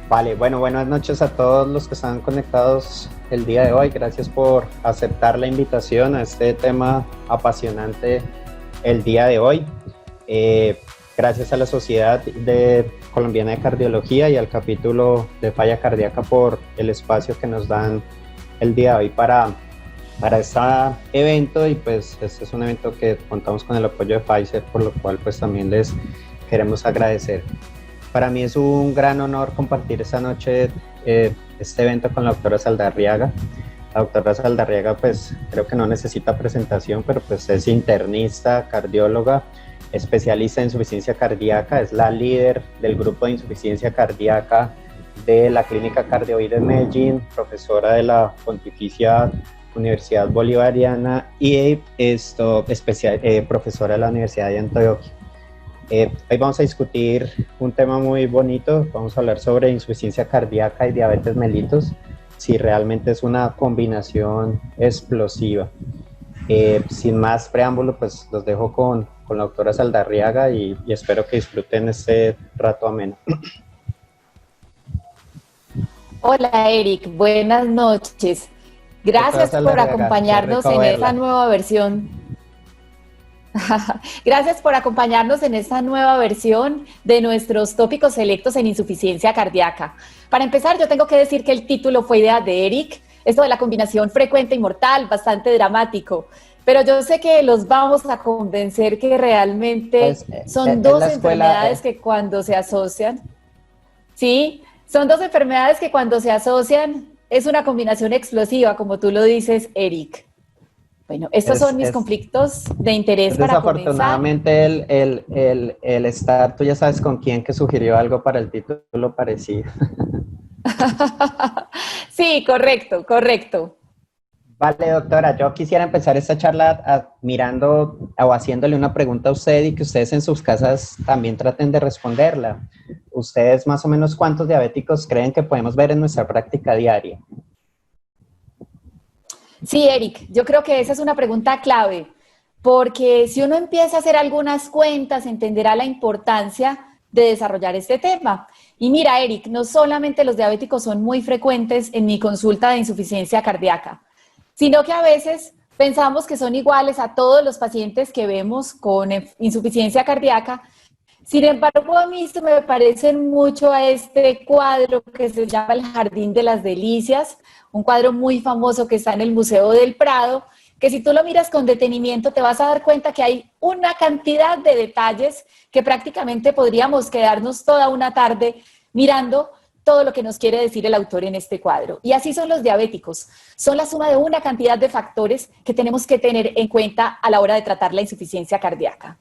Vale, bueno, buenas noches a todos los que están conectados el día de hoy. Gracias por aceptar la invitación a este tema apasionante el día de hoy. Gracias a la Sociedad Colombiana de Cardiología y al capítulo de Falla Cardíaca por el espacio que nos dan el día de hoy para este evento. Y pues este es un evento que contamos con el apoyo de Pfizer, por lo cual pues también les queremos agradecer. Para mí es un gran honor compartir esta noche este evento con la doctora Saldarriaga. La doctora Saldarriaga pues creo que no necesita presentación, pero pues es internista, cardióloga, especialista en insuficiencia cardíaca, es la líder del grupo de insuficiencia cardíaca de la Clínica Cardioid de Medellín, profesora de la Pontificia Universidad Bolivariana y profesora de la Universidad de Antioquia. Hoy vamos a discutir un tema muy bonito. Vamos a hablar sobre insuficiencia cardíaca y diabetes mellitus, si realmente es una combinación explosiva. Sin más preámbulo, pues los dejo con la doctora Saldarriaga y espero que disfruten este rato ameno. Hola Eric, buenas noches. Gracias por acompañarnos en esta nueva versión. Gracias por acompañarnos en esta nueva versión de nuestros tópicos selectos en insuficiencia cardíaca. Para empezar, yo tengo que decir que el título fue idea de Eric, esto de la combinación frecuente y mortal, bastante dramático, pero yo sé que los vamos a convencer que realmente son dos enfermedades que cuando se asocian, ¿sí? Son dos enfermedades que cuando se asocian es una combinación explosiva, como tú lo dices, Eric. Bueno, estos son mis conflictos de interés para comenzar. Desafortunadamente el estar, tú ya sabes con quién que sugirió algo para el título parecido. Sí, correcto. Vale, doctora, yo quisiera empezar esta charla mirando o haciéndole una pregunta a usted y que ustedes en sus casas también traten de responderla. ¿Ustedes más o menos cuántos diabéticos creen que podemos ver en nuestra práctica diaria? Sí, Eric, yo creo que esa es una pregunta clave, porque si uno empieza a hacer algunas cuentas, entenderá la importancia de desarrollar este tema. Y mira, Eric, no solamente los diabéticos son muy frecuentes en mi consulta de insuficiencia cardíaca, sino que a veces pensamos que son iguales a todos los pacientes que vemos con insuficiencia cardíaca. Sin embargo, a mí se me parecen mucho a este cuadro que se llama El Jardín de las Delicias, un cuadro muy famoso que está en el Museo del Prado, que si tú lo miras con detenimiento te vas a dar cuenta que hay una cantidad de detalles que prácticamente podríamos quedarnos toda una tarde mirando todo lo que nos quiere decir el autor en este cuadro. Y así son los diabéticos, son la suma de una cantidad de factores que tenemos que tener en cuenta a la hora de tratar la insuficiencia cardíaca.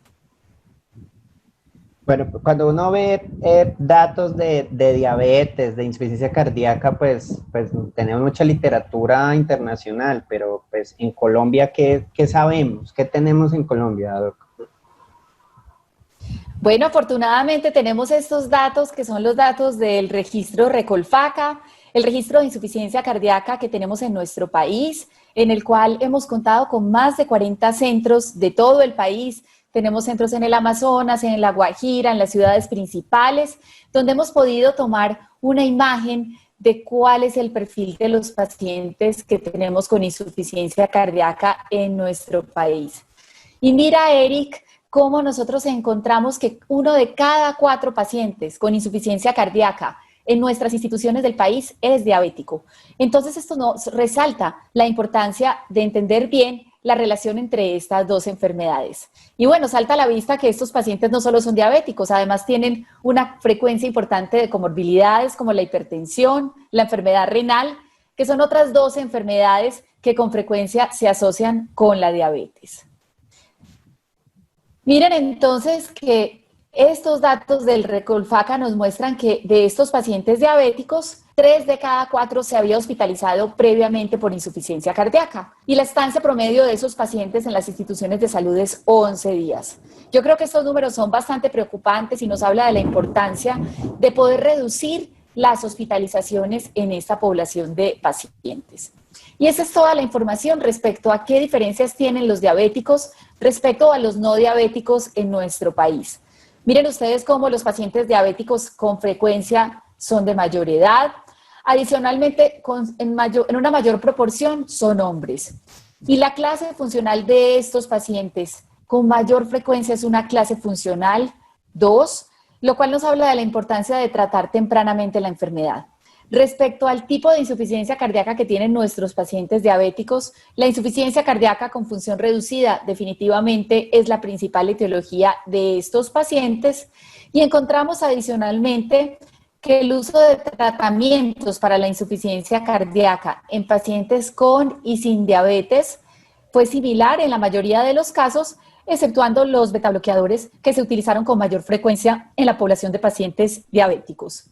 Bueno, cuando uno ve datos de diabetes, de insuficiencia cardíaca, pues tenemos mucha literatura internacional, pero pues en Colombia, ¿qué sabemos? ¿Qué tenemos en Colombia, Doc? Bueno, afortunadamente tenemos estos datos que son los datos del registro Recolfaca, el registro de insuficiencia cardíaca que tenemos en nuestro país, en el cual hemos contado con más de 40 centros de todo el país. Tenemos centros en el Amazonas, en La Guajira, en las ciudades principales, donde hemos podido tomar una imagen de cuál es el perfil de los pacientes que tenemos con insuficiencia cardíaca en nuestro país. Y mira, Eric, cómo nosotros encontramos que 1 de cada 4 pacientes con insuficiencia cardíaca en nuestras instituciones del país es diabético. Entonces esto nos resalta la importancia de entender bien la relación entre estas dos enfermedades. Y bueno, salta a la vista que estos pacientes no solo son diabéticos, además tienen una frecuencia importante de comorbilidades como la hipertensión, la enfermedad renal, que son otras 2 enfermedades que con frecuencia se asocian con la diabetes. Miren entonces que estos datos del Recolfaca nos muestran que de estos pacientes diabéticos, 3 de cada 4 se había hospitalizado previamente por insuficiencia cardíaca y la estancia promedio de esos pacientes en las instituciones de salud es 11 días. Yo creo que estos números son bastante preocupantes y nos habla de la importancia de poder reducir las hospitalizaciones en esta población de pacientes. Y esa es toda la información respecto a qué diferencias tienen los diabéticos respecto a los no diabéticos en nuestro país. Miren ustedes cómo los pacientes diabéticos con frecuencia son de mayor edad. Adicionalmente, en una mayor proporción son hombres. Y la clase funcional de estos pacientes con mayor frecuencia es una clase funcional 2, lo cual nos habla de la importancia de tratar tempranamente la enfermedad. Respecto al tipo de insuficiencia cardíaca que tienen nuestros pacientes diabéticos, la insuficiencia cardíaca con función reducida definitivamente es la principal etiología de estos pacientes y encontramos adicionalmente que el uso de tratamientos para la insuficiencia cardíaca en pacientes con y sin diabetes fue similar en la mayoría de los casos, exceptuando los betabloqueadores que se utilizaron con mayor frecuencia en la población de pacientes diabéticos.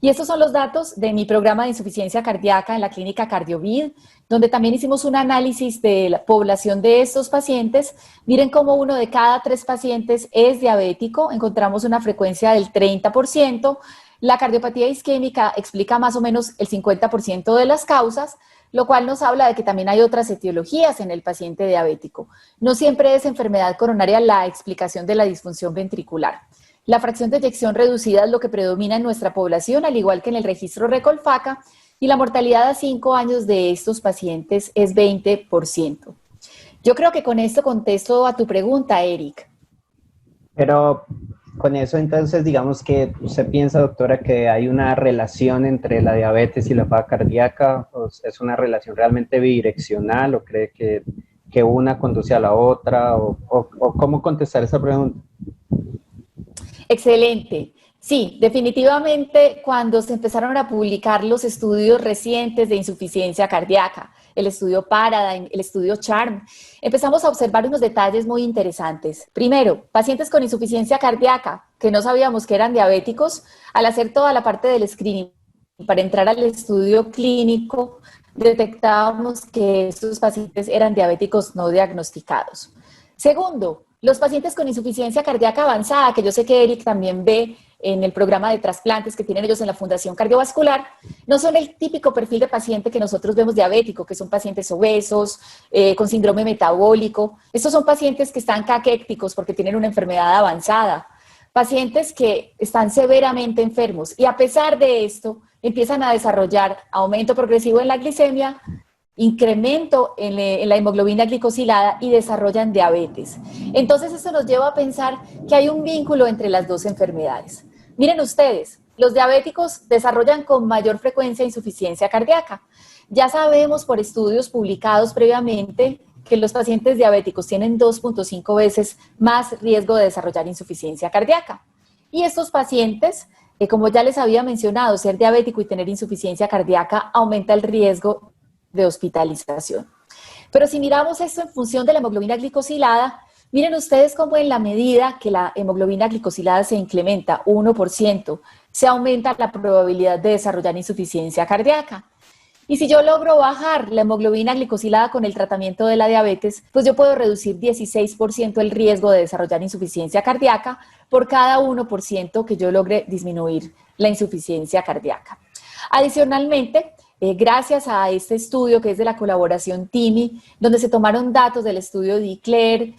Y estos son los datos de mi programa de insuficiencia cardíaca en la clínica CardioVid, donde también hicimos un análisis de la población de estos pacientes. Miren cómo 1 de cada 3 pacientes es diabético, encontramos una frecuencia del 30%. La cardiopatía isquémica explica más o menos el 50% de las causas, lo cual nos habla de que también hay otras etiologías en el paciente diabético. No siempre es enfermedad coronaria la explicación de la disfunción ventricular. La fracción de eyección reducida es lo que predomina en nuestra población, al igual que en el registro RECOLFACA, y la mortalidad a 5 años de estos pacientes es 20%. Yo creo que con esto contesto a tu pregunta, Eric. Pero con eso entonces, digamos que usted piensa, doctora, que hay una relación entre la diabetes y la falla cardíaca, ¿o es una relación realmente bidireccional, o cree que una conduce a la otra, o cómo contestar esa pregunta? Excelente. Sí, definitivamente cuando se empezaron a publicar los estudios recientes de insuficiencia cardíaca, el estudio Paradigm, el estudio CHARM, empezamos a observar unos detalles muy interesantes. Primero, pacientes con insuficiencia cardíaca que no sabíamos que eran diabéticos, al hacer toda la parte del screening para entrar al estudio clínico, detectábamos que estos pacientes eran diabéticos no diagnosticados. Segundo, los pacientes con insuficiencia cardíaca avanzada, que yo sé que Eric también ve en el programa de trasplantes que tienen ellos en la Fundación Cardiovascular, no son el típico perfil de paciente que nosotros vemos diabético, que son pacientes obesos, con síndrome metabólico. Estos son pacientes que están caquécticos porque tienen una enfermedad avanzada, pacientes que están severamente enfermos y a pesar de esto empiezan a desarrollar aumento progresivo en la glicemia, incremento en la hemoglobina glicosilada y desarrollan diabetes. Entonces esto nos lleva a pensar que hay un vínculo entre las dos enfermedades. Miren ustedes, los diabéticos desarrollan con mayor frecuencia insuficiencia cardíaca. Ya sabemos por estudios publicados previamente que los pacientes diabéticos tienen 2.5 veces más riesgo de desarrollar insuficiencia cardíaca. Y estos pacientes, como ya les había mencionado, ser diabético y tener insuficiencia cardíaca aumenta el riesgo de hospitalización. Pero si miramos esto en función de la hemoglobina glicosilada, miren ustedes cómo en la medida que la hemoglobina glicosilada se incrementa 1%, se aumenta la probabilidad de desarrollar insuficiencia cardíaca. Y si yo logro bajar la hemoglobina glicosilada con el tratamiento de la diabetes, pues yo puedo reducir 16% el riesgo de desarrollar insuficiencia cardíaca por cada 1% que yo logre disminuir la insuficiencia cardíaca. Adicionalmente, gracias a este estudio que es de la colaboración TIMI, donde se tomaron datos del estudio DECLARE,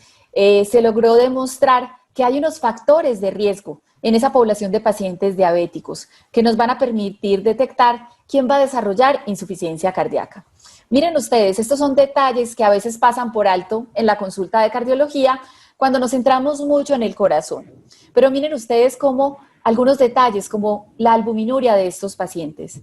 se logró demostrar que hay unos factores de riesgo en esa población de pacientes diabéticos que nos van a permitir detectar quién va a desarrollar insuficiencia cardíaca. Miren ustedes, estos son detalles que a veces pasan por alto en la consulta de cardiología cuando nos centramos mucho en el corazón. Pero miren ustedes cómo algunos detalles como la albuminuria de estos pacientes.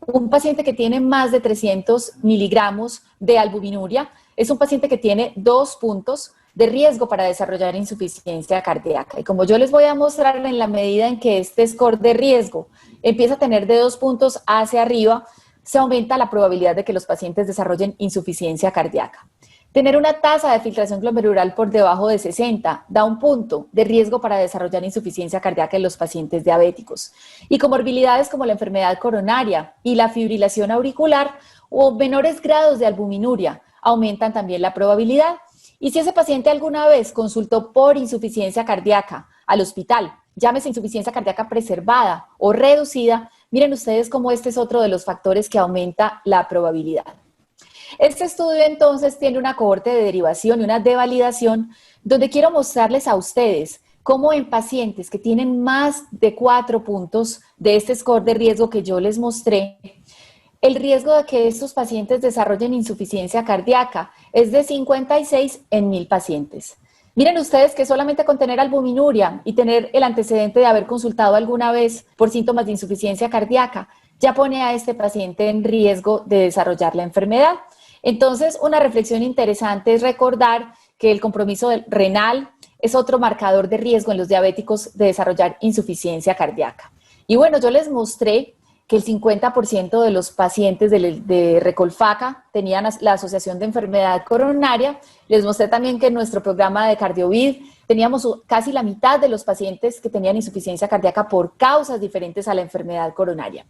Un paciente que tiene más de 300 miligramos de albuminuria es un paciente que tiene 2 puntos de riesgo para desarrollar insuficiencia cardíaca. Y como yo les voy a mostrar, en la medida en que este score de riesgo empieza a tener de 2 puntos hacia arriba, se aumenta la probabilidad de que los pacientes desarrollen insuficiencia cardíaca. Tener una tasa de filtración glomerular por debajo de 60 da 1 punto de riesgo para desarrollar insuficiencia cardíaca en los pacientes diabéticos. Y comorbilidades como la enfermedad coronaria y la fibrilación auricular o menores grados de albuminuria aumentan también la probabilidad. Y si ese paciente alguna vez consultó por insuficiencia cardíaca al hospital, llámese insuficiencia cardíaca preservada o reducida, miren ustedes cómo este es otro de los factores que aumenta la probabilidad. Este estudio entonces tiene una cohorte de derivación y una de validación donde quiero mostrarles a ustedes cómo en pacientes que tienen más de 4 puntos de este score de riesgo que yo les mostré, el riesgo de que estos pacientes desarrollen insuficiencia cardíaca es de 56 en 1000 pacientes. Miren ustedes que solamente con tener albuminuria y tener el antecedente de haber consultado alguna vez por síntomas de insuficiencia cardíaca, ya pone a este paciente en riesgo de desarrollar la enfermedad. Entonces, una reflexión interesante es recordar que el compromiso renal es otro marcador de riesgo en los diabéticos de desarrollar insuficiencia cardíaca. Y bueno, yo les mostré que el 50% de los pacientes de Recolfaca tenían la asociación de enfermedad coronaria. Les mostré también que en nuestro programa de CardioVid teníamos casi la mitad de los pacientes que tenían insuficiencia cardíaca por causas diferentes a la enfermedad coronaria.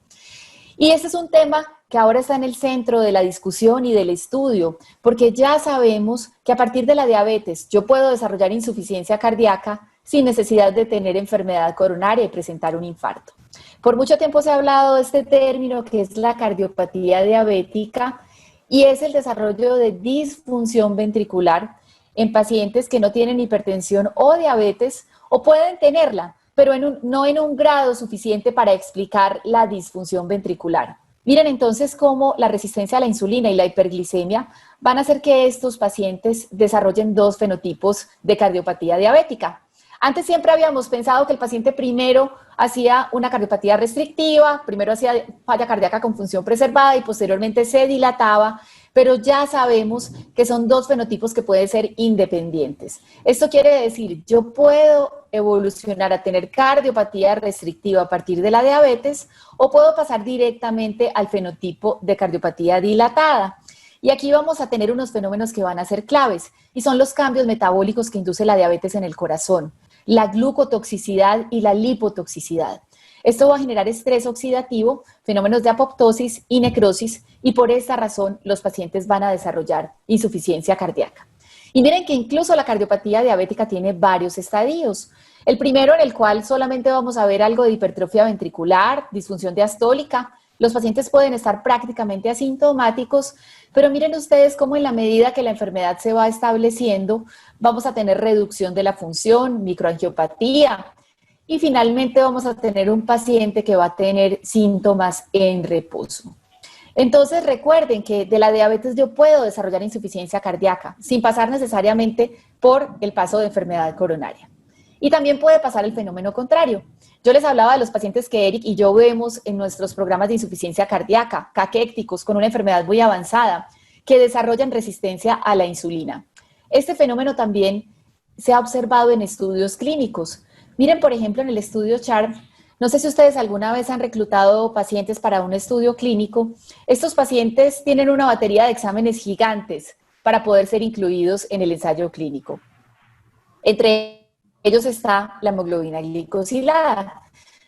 Y este es un tema que ahora está en el centro de la discusión y del estudio, porque ya sabemos que a partir de la diabetes yo puedo desarrollar insuficiencia cardíaca sin necesidad de tener enfermedad coronaria y presentar un infarto. Por mucho tiempo se ha hablado de este término que es la cardiopatía diabética y es el desarrollo de disfunción ventricular en pacientes que no tienen hipertensión o diabetes o pueden tenerla, pero no en un grado suficiente para explicar la disfunción ventricular. Miren entonces cómo la resistencia a la insulina y la hiperglicemia van a hacer que estos pacientes desarrollen dos fenotipos de cardiopatía diabética. Antes siempre habíamos pensado que el paciente primero hacía una cardiopatía restrictiva, primero hacía falla cardíaca con función preservada y posteriormente se dilataba, pero ya sabemos que son dos fenotipos que pueden ser independientes. Esto quiere decir, yo puedo evolucionar a tener cardiopatía restrictiva a partir de la diabetes o puedo pasar directamente al fenotipo de cardiopatía dilatada. Y aquí vamos a tener unos fenómenos que van a ser claves y son los cambios metabólicos que induce la diabetes en el corazón, la glucotoxicidad y la lipotoxicidad. Esto va a generar estrés oxidativo, fenómenos de apoptosis y necrosis y por esta razón los pacientes van a desarrollar insuficiencia cardíaca. Y miren que incluso la cardiopatía diabética tiene varios estadios. El primero en el cual solamente vamos a ver algo de hipertrofia ventricular, disfunción diastólica. Los pacientes pueden estar prácticamente asintomáticos, pero miren ustedes cómo en la medida que la enfermedad se va estableciendo, vamos a tener reducción de la función, microangiopatía, y finalmente vamos a tener un paciente que va a tener síntomas en reposo. Entonces recuerden que de la diabetes yo puedo desarrollar insuficiencia cardíaca sin pasar necesariamente por el paso de enfermedad coronaria. Y también puede pasar el fenómeno contrario. Yo les hablaba de los pacientes que Eric y yo vemos en nuestros programas de insuficiencia cardíaca, caquécticos, con una enfermedad muy avanzada, que desarrollan resistencia a la insulina. Este fenómeno también se ha observado en estudios clínicos. Miren, por ejemplo, en el estudio CHARM, no sé si ustedes alguna vez han reclutado pacientes para un estudio clínico. Estos pacientes tienen una batería de exámenes gigantes para poder ser incluidos en el ensayo clínico. Entre ellos está la hemoglobina glicosilada.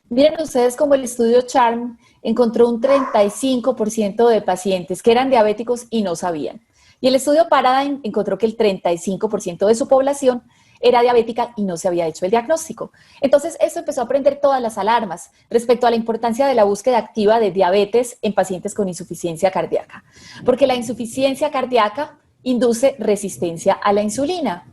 Miren ustedes cómo el estudio CHARM encontró un 35% de pacientes que eran diabéticos y no sabían. Y el estudio Paradigm encontró que el 35% de su población era diabética y no se había hecho el diagnóstico. Entonces, esto empezó a prender todas las alarmas respecto a la importancia de la búsqueda activa de diabetes en pacientes con insuficiencia cardíaca, porque la insuficiencia cardíaca induce resistencia a la insulina.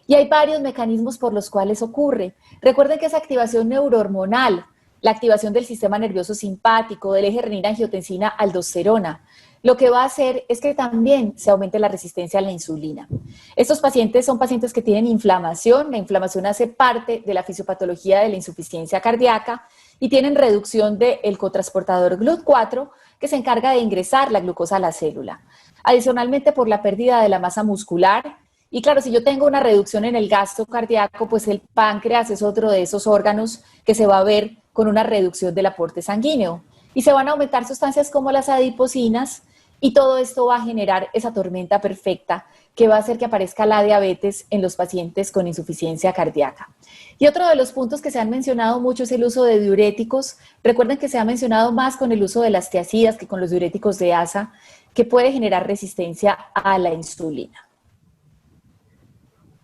Y hay varios mecanismos por los cuales ocurre. Recuerden que esa activación neurohormonal, la activación del sistema nervioso simpático, del eje renina-angiotensina-aldosterona, lo que va a hacer es que también se aumente la resistencia a la insulina. Estos pacientes son pacientes que tienen inflamación, la inflamación hace parte de la fisiopatología de la insuficiencia cardíaca y tienen reducción del cotransportador GLUT4 que se encarga de ingresar la glucosa a la célula. Adicionalmente por la pérdida de la masa muscular. Y claro, si yo tengo una reducción en el gasto cardíaco, pues el páncreas es otro de esos órganos que se va a ver con una reducción del aporte sanguíneo. Y se van a aumentar sustancias como las adipocinas y todo esto va a generar esa tormenta perfecta que va a hacer que aparezca la diabetes en los pacientes con insuficiencia cardíaca. Y otro de los puntos que se han mencionado mucho es el uso de diuréticos. Recuerden que se ha mencionado más con el uso de las tiazidas que con los diuréticos de ASA, que puede generar resistencia a la insulina.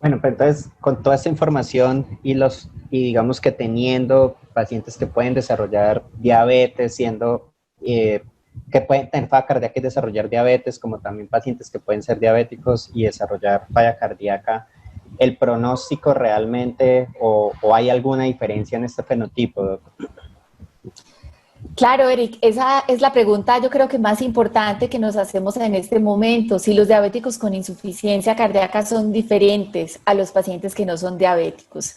Bueno, pues entonces con toda esta información y digamos que teniendo pacientes que pueden desarrollar diabetes, que pueden tener falla cardíaca y desarrollar diabetes, como también pacientes que pueden ser diabéticos y desarrollar falla cardíaca, el pronóstico realmente o hay alguna diferencia en este fenotipo? Claro, Eric, esa es la pregunta yo creo que más importante que nos hacemos en este momento, si los diabéticos con insuficiencia cardíaca son diferentes a los pacientes que no son diabéticos.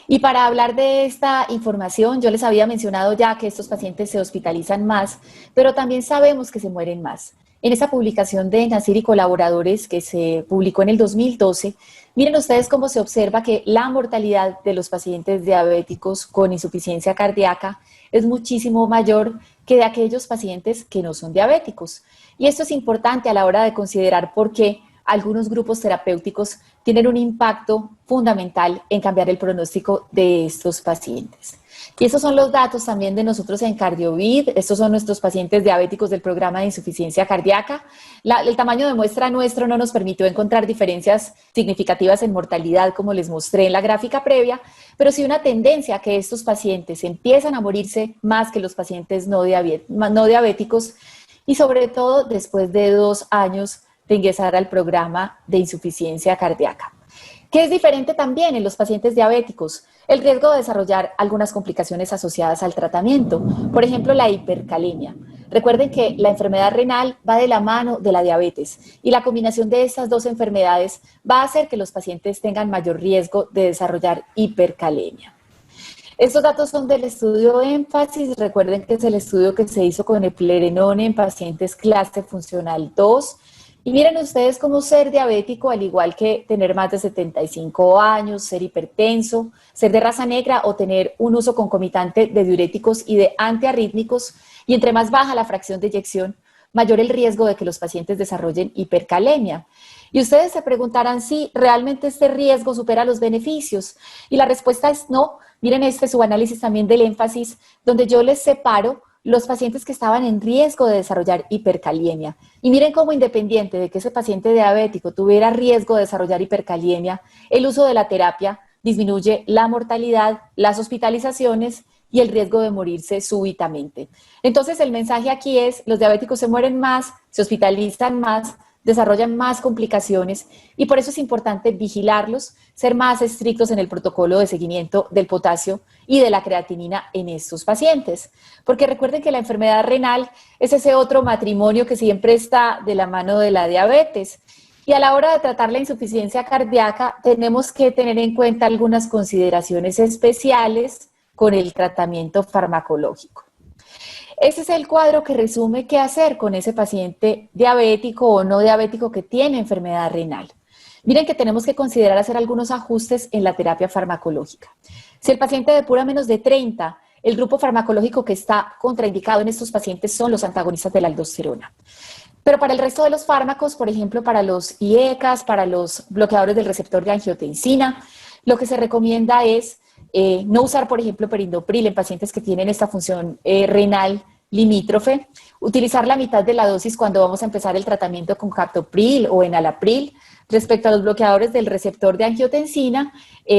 Y para hablar de esta información, yo les había mencionado ya que estos pacientes se hospitalizan más, pero también sabemos que se mueren más. En esa publicación de Nasir y colaboradores que se publicó en el 2012, miren ustedes cómo se observa que la mortalidad de los pacientes diabéticos con insuficiencia cardíaca es muchísimo mayor que de aquellos pacientes que no son diabéticos. Y esto es importante a la hora de considerar por qué algunos grupos terapéuticos tienen un impacto fundamental en cambiar el pronóstico de estos pacientes. Y esos son los datos también de nosotros en CardioVid. Estos son nuestros pacientes diabéticos del programa de insuficiencia cardíaca. El tamaño de muestra nuestro no nos permitió encontrar diferencias significativas en mortalidad, como les mostré en la gráfica previa, pero sí una tendencia a que estos pacientes empiezan a morirse más que los pacientes no diabéticos y sobre todo después de 2 años de ingresar al programa de insuficiencia cardíaca. ¿Qué es diferente también en los pacientes diabéticos? El riesgo de desarrollar algunas complicaciones asociadas al tratamiento, por ejemplo, la hipercalemia. Recuerden que la enfermedad renal va de la mano de la diabetes y la combinación de estas dos enfermedades va a hacer que los pacientes tengan mayor riesgo de desarrollar hipercalemia. Estos datos son del estudio énfasis. Recuerden que es el estudio que se hizo con eplerenone en pacientes clase funcional 2. Y miren ustedes cómo ser diabético, al igual que tener más de 75 años, ser hipertenso, ser de raza negra o tener un uso concomitante de diuréticos y de antiarrítmicos, y entre más baja la fracción de eyección, mayor el riesgo de que los pacientes desarrollen hipercalemia. Y ustedes se preguntarán si realmente este riesgo supera los beneficios. Y la respuesta es no. Miren este subanálisis también del énfasis, donde yo les separo los pacientes que estaban en riesgo de desarrollar hipercalemia. Y miren cómo independiente de que ese paciente diabético tuviera riesgo de desarrollar hipercalemia, el uso de la terapia disminuye la mortalidad, las hospitalizaciones y el riesgo de morirse súbitamente. Entonces el mensaje aquí es, los diabéticos se mueren más, se hospitalizan más, desarrollan más complicaciones y por eso es importante vigilarlos, ser más estrictos en el protocolo de seguimiento del potasio y de la creatinina en estos pacientes. Porque recuerden que la enfermedad renal es ese otro matrimonio que siempre está de la mano de la diabetes. Y a la hora de tratar la insuficiencia cardíaca tenemos que tener en cuenta algunas consideraciones especiales con el tratamiento farmacológico. Ese es el cuadro que resume qué hacer con ese paciente diabético o no diabético que tiene enfermedad renal. Miren que tenemos que considerar hacer algunos ajustes en la terapia farmacológica. Si el paciente depura menos de 30, el grupo farmacológico que está contraindicado en estos pacientes son los antagonistas de la aldosterona. Pero para el resto de los fármacos, por ejemplo, para los IECAs, para los bloqueadores del receptor de angiotensina, lo que se recomienda es no usar, por ejemplo, perindopril en pacientes que tienen esta función renal limítrofe, utilizar la mitad de la dosis cuando vamos a empezar el tratamiento con captopril o enalapril. Respecto a los bloqueadores del receptor de angiotensina,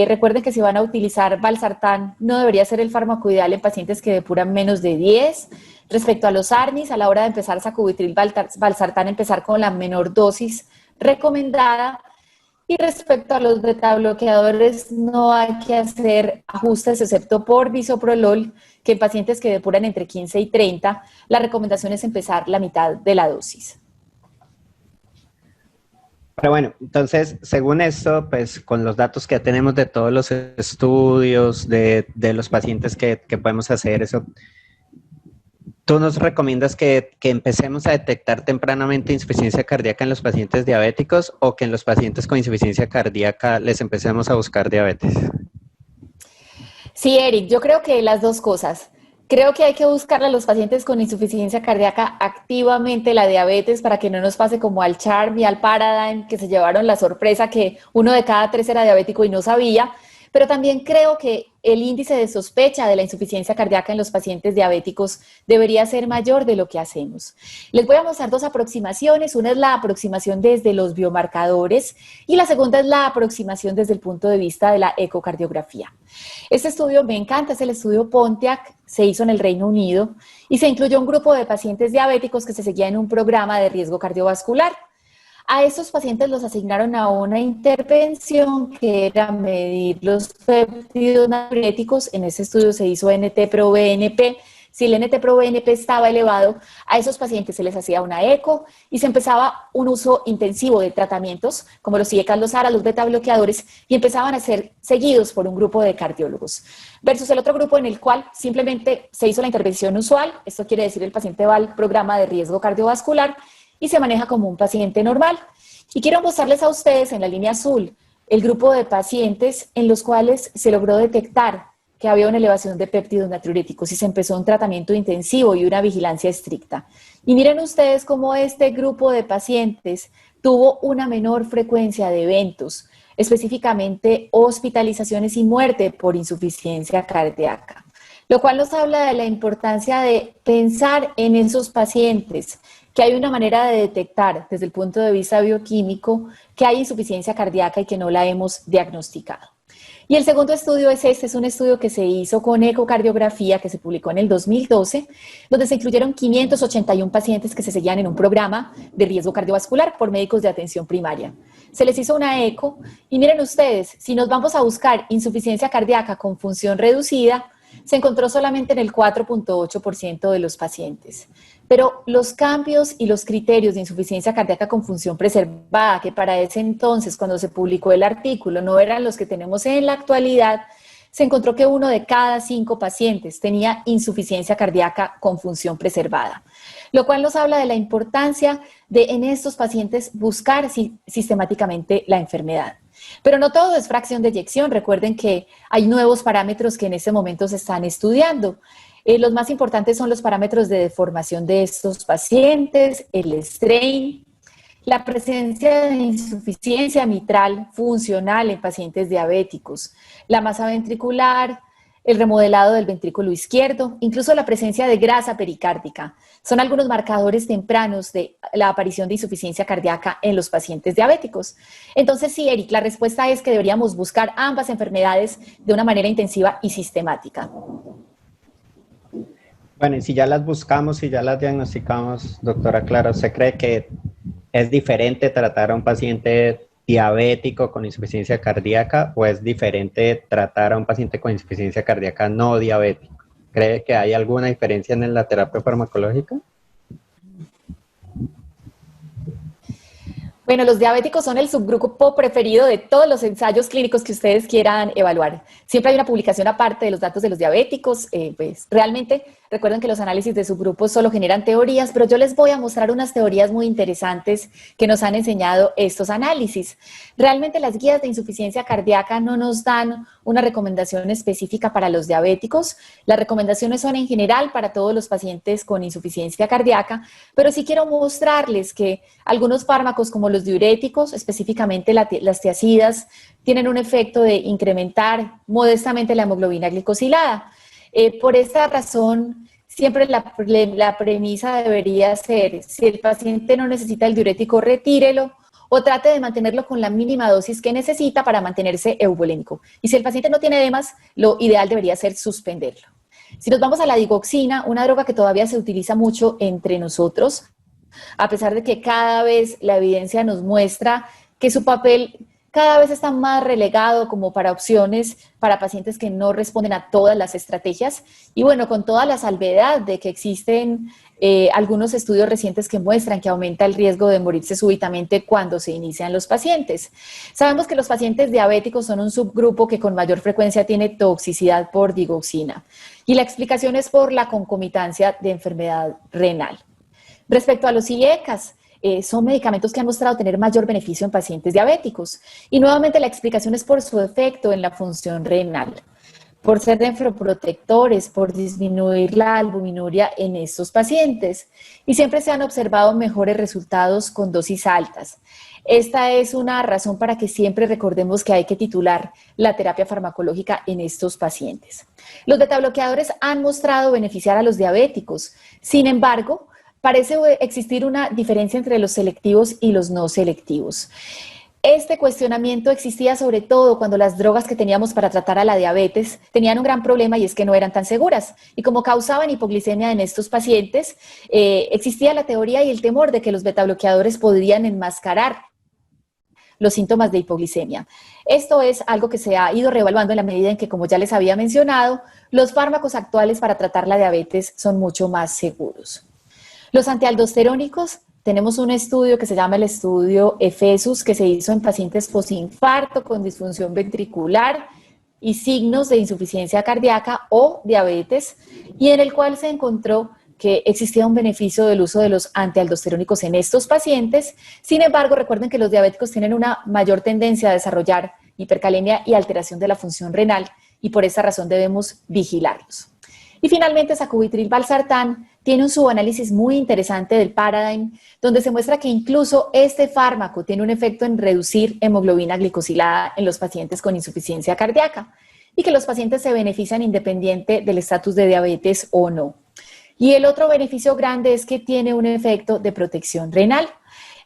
recuerden que si van a utilizar valsartán, no debería ser el fármaco ideal en pacientes que depuran menos de 10. Respecto a los ARNIs, a la hora de empezar sacubitril valsartán, empezar con la menor dosis recomendada. Y respecto a los betabloqueadores, no hay que hacer ajustes excepto por bisoprolol, que en pacientes que depuran entre 15 y 30, la recomendación es empezar la mitad de la dosis. Pero bueno, entonces, según esto, pues con los datos que ya tenemos de todos los estudios, de los pacientes que podemos hacer eso, ¿tú nos recomiendas que empecemos a detectar tempranamente insuficiencia cardíaca en los pacientes diabéticos o que en los pacientes con insuficiencia cardíaca les empecemos a buscar diabetes? Sí, Eric, yo creo que las dos cosas. Creo que hay que buscarle a los pacientes con insuficiencia cardíaca activamente la diabetes para que no nos pase como al Charm y al Paradigm, que se llevaron la sorpresa que 1 de cada 3 era diabético y no sabía. Pero también creo que el índice de sospecha de la insuficiencia cardíaca en los pacientes diabéticos debería ser mayor de lo que hacemos. Les voy a mostrar 2 aproximaciones. Una es la aproximación desde los biomarcadores y la segunda es la aproximación desde el punto de vista de la ecocardiografía. Este estudio me encanta, es el estudio Pontiac, se hizo en el Reino Unido y se incluyó un grupo de pacientes diabéticos que se seguían en un programa de riesgo cardiovascular. A esos pacientes los asignaron a una intervención que era medir los péptidos natriuréticos. En ese estudio se hizo NT-proBNP. Si el NT-proBNP estaba elevado, a esos pacientes se les hacía una eco y se empezaba un uso intensivo de tratamientos como los IECA-LOSARA, los beta bloqueadores, y empezaban a ser seguidos por un grupo de cardiólogos. Versus el otro grupo en el cual simplemente se hizo la intervención usual, esto quiere decir el paciente va al programa de riesgo cardiovascular y se maneja como un paciente normal. Y quiero mostrarles a ustedes en la línea azul el grupo de pacientes en los cuales se logró detectar que había una elevación de péptidos natriuréticos y se empezó un tratamiento intensivo y una vigilancia estricta. Y miren ustedes cómo este grupo de pacientes tuvo una menor frecuencia de eventos, específicamente hospitalizaciones y muerte por insuficiencia cardíaca, lo cual nos habla de la importancia de pensar en esos pacientes, que hay una manera de detectar desde el punto de vista bioquímico que hay insuficiencia cardíaca y que no la hemos diagnosticado. Y el segundo estudio es este, es un estudio que se hizo con ecocardiografía que se publicó en el 2012, donde se incluyeron 581 pacientes que se seguían en un programa de riesgo cardiovascular por médicos de atención primaria. Se les hizo una eco y miren ustedes, si nos vamos a buscar insuficiencia cardíaca con función reducida, se encontró solamente en el 4.8% de los pacientes. Pero los cambios y los criterios de insuficiencia cardíaca con función preservada, que para ese entonces, cuando se publicó el artículo, no eran los que tenemos en la actualidad, se encontró que 1 de cada 5 pacientes tenía insuficiencia cardíaca con función preservada, lo cual nos habla de la importancia de en estos pacientes buscar sistemáticamente la enfermedad. Pero no todo es fracción de eyección. Recuerden que hay nuevos parámetros que en este momento se están estudiando. Los más importantes son los parámetros de deformación de estos pacientes, el strain, la presencia de insuficiencia mitral funcional en pacientes diabéticos, la masa ventricular, el remodelado del ventrículo izquierdo, incluso la presencia de grasa pericárdica. Son algunos marcadores tempranos de la aparición de insuficiencia cardíaca en los pacientes diabéticos. Entonces, sí, Eric, la respuesta es que deberíamos buscar ambas enfermedades de una manera intensiva y sistemática. Bueno, y si ya las buscamos, si ya las diagnosticamos, doctora Clara, ¿usted cree que es diferente tratar a un paciente diabético con insuficiencia cardíaca o es diferente tratar a un paciente con insuficiencia cardíaca no diabético? ¿Cree que hay alguna diferencia en la terapia farmacológica? Bueno, los diabéticos son el subgrupo preferido de todos los ensayos clínicos que ustedes quieran evaluar. Siempre hay una publicación aparte de los datos de los diabéticos. Pues realmente recuerden que los análisis de subgrupos solo generan teorías, pero yo les voy a mostrar unas teorías muy interesantes que nos han enseñado estos análisis. Realmente las guías de insuficiencia cardíaca no nos dan una recomendación específica para los diabéticos. Las recomendaciones son en general para todos los pacientes con insuficiencia cardíaca, pero sí quiero mostrarles que algunos fármacos como los diuréticos, específicamente las tiazidas, tienen un efecto de incrementar modestamente la hemoglobina glicosilada. Por esta razón, siempre la premisa debería ser, si el paciente no necesita el diurético, retírelo o trate de mantenerlo con la mínima dosis que necesita para mantenerse euvolémico. Y si el paciente no tiene edemas, lo ideal debería ser suspenderlo. Si nos vamos a la digoxina, una droga que todavía se utiliza mucho entre nosotros, a pesar de que cada vez la evidencia nos muestra que su papel cada vez está más relegado como para opciones para pacientes que no responden a todas las estrategias. Y bueno, con toda la salvedad de que existen algunos estudios recientes que muestran que aumenta el riesgo de morirse súbitamente cuando se inician los pacientes. Sabemos que los pacientes diabéticos son un subgrupo que con mayor frecuencia tiene toxicidad por digoxina. Y la explicación es por la concomitancia de enfermedad renal. Respecto a los IECAs, son medicamentos que han mostrado tener mayor beneficio en pacientes diabéticos. Y nuevamente la explicación es por su efecto en la función renal, por ser nefroprotectores, por disminuir la albuminuria en estos pacientes. Y siempre se han observado mejores resultados con dosis altas. Esta es una razón para que siempre recordemos que hay que titular la terapia farmacológica en estos pacientes. Los betabloqueadores han mostrado beneficiar a los diabéticos. Sin embargo, parece existir una diferencia entre los selectivos y los no selectivos. Este cuestionamiento existía sobre todo cuando las drogas que teníamos para tratar a la diabetes tenían un gran problema y es que no eran tan seguras. Y como causaban hipoglicemia en estos pacientes, existía la teoría y el temor de que los betabloqueadores podrían enmascarar los síntomas de hipoglicemia. Esto es algo que se ha ido reevaluando en la medida en que, como ya les había mencionado, los fármacos actuales para tratar la diabetes son mucho más seguros. Los antialdosterónicos, tenemos un estudio que se llama el estudio EFESUS, que se hizo en pacientes posinfarto con disfunción ventricular y signos de insuficiencia cardíaca o diabetes, y en el cual se encontró que existía un beneficio del uso de los antialdosterónicos en estos pacientes. Sin embargo, recuerden que los diabéticos tienen una mayor tendencia a desarrollar hipercalemia y alteración de la función renal, y por esa razón debemos vigilarlos. Y finalmente, sacubitril/valsartán tiene un subanálisis muy interesante del Paradigm, donde se muestra que incluso este fármaco tiene un efecto en reducir hemoglobina glicosilada en los pacientes con insuficiencia cardíaca y que los pacientes se benefician independiente del estatus de diabetes o no. Y el otro beneficio grande es que tiene un efecto de protección renal.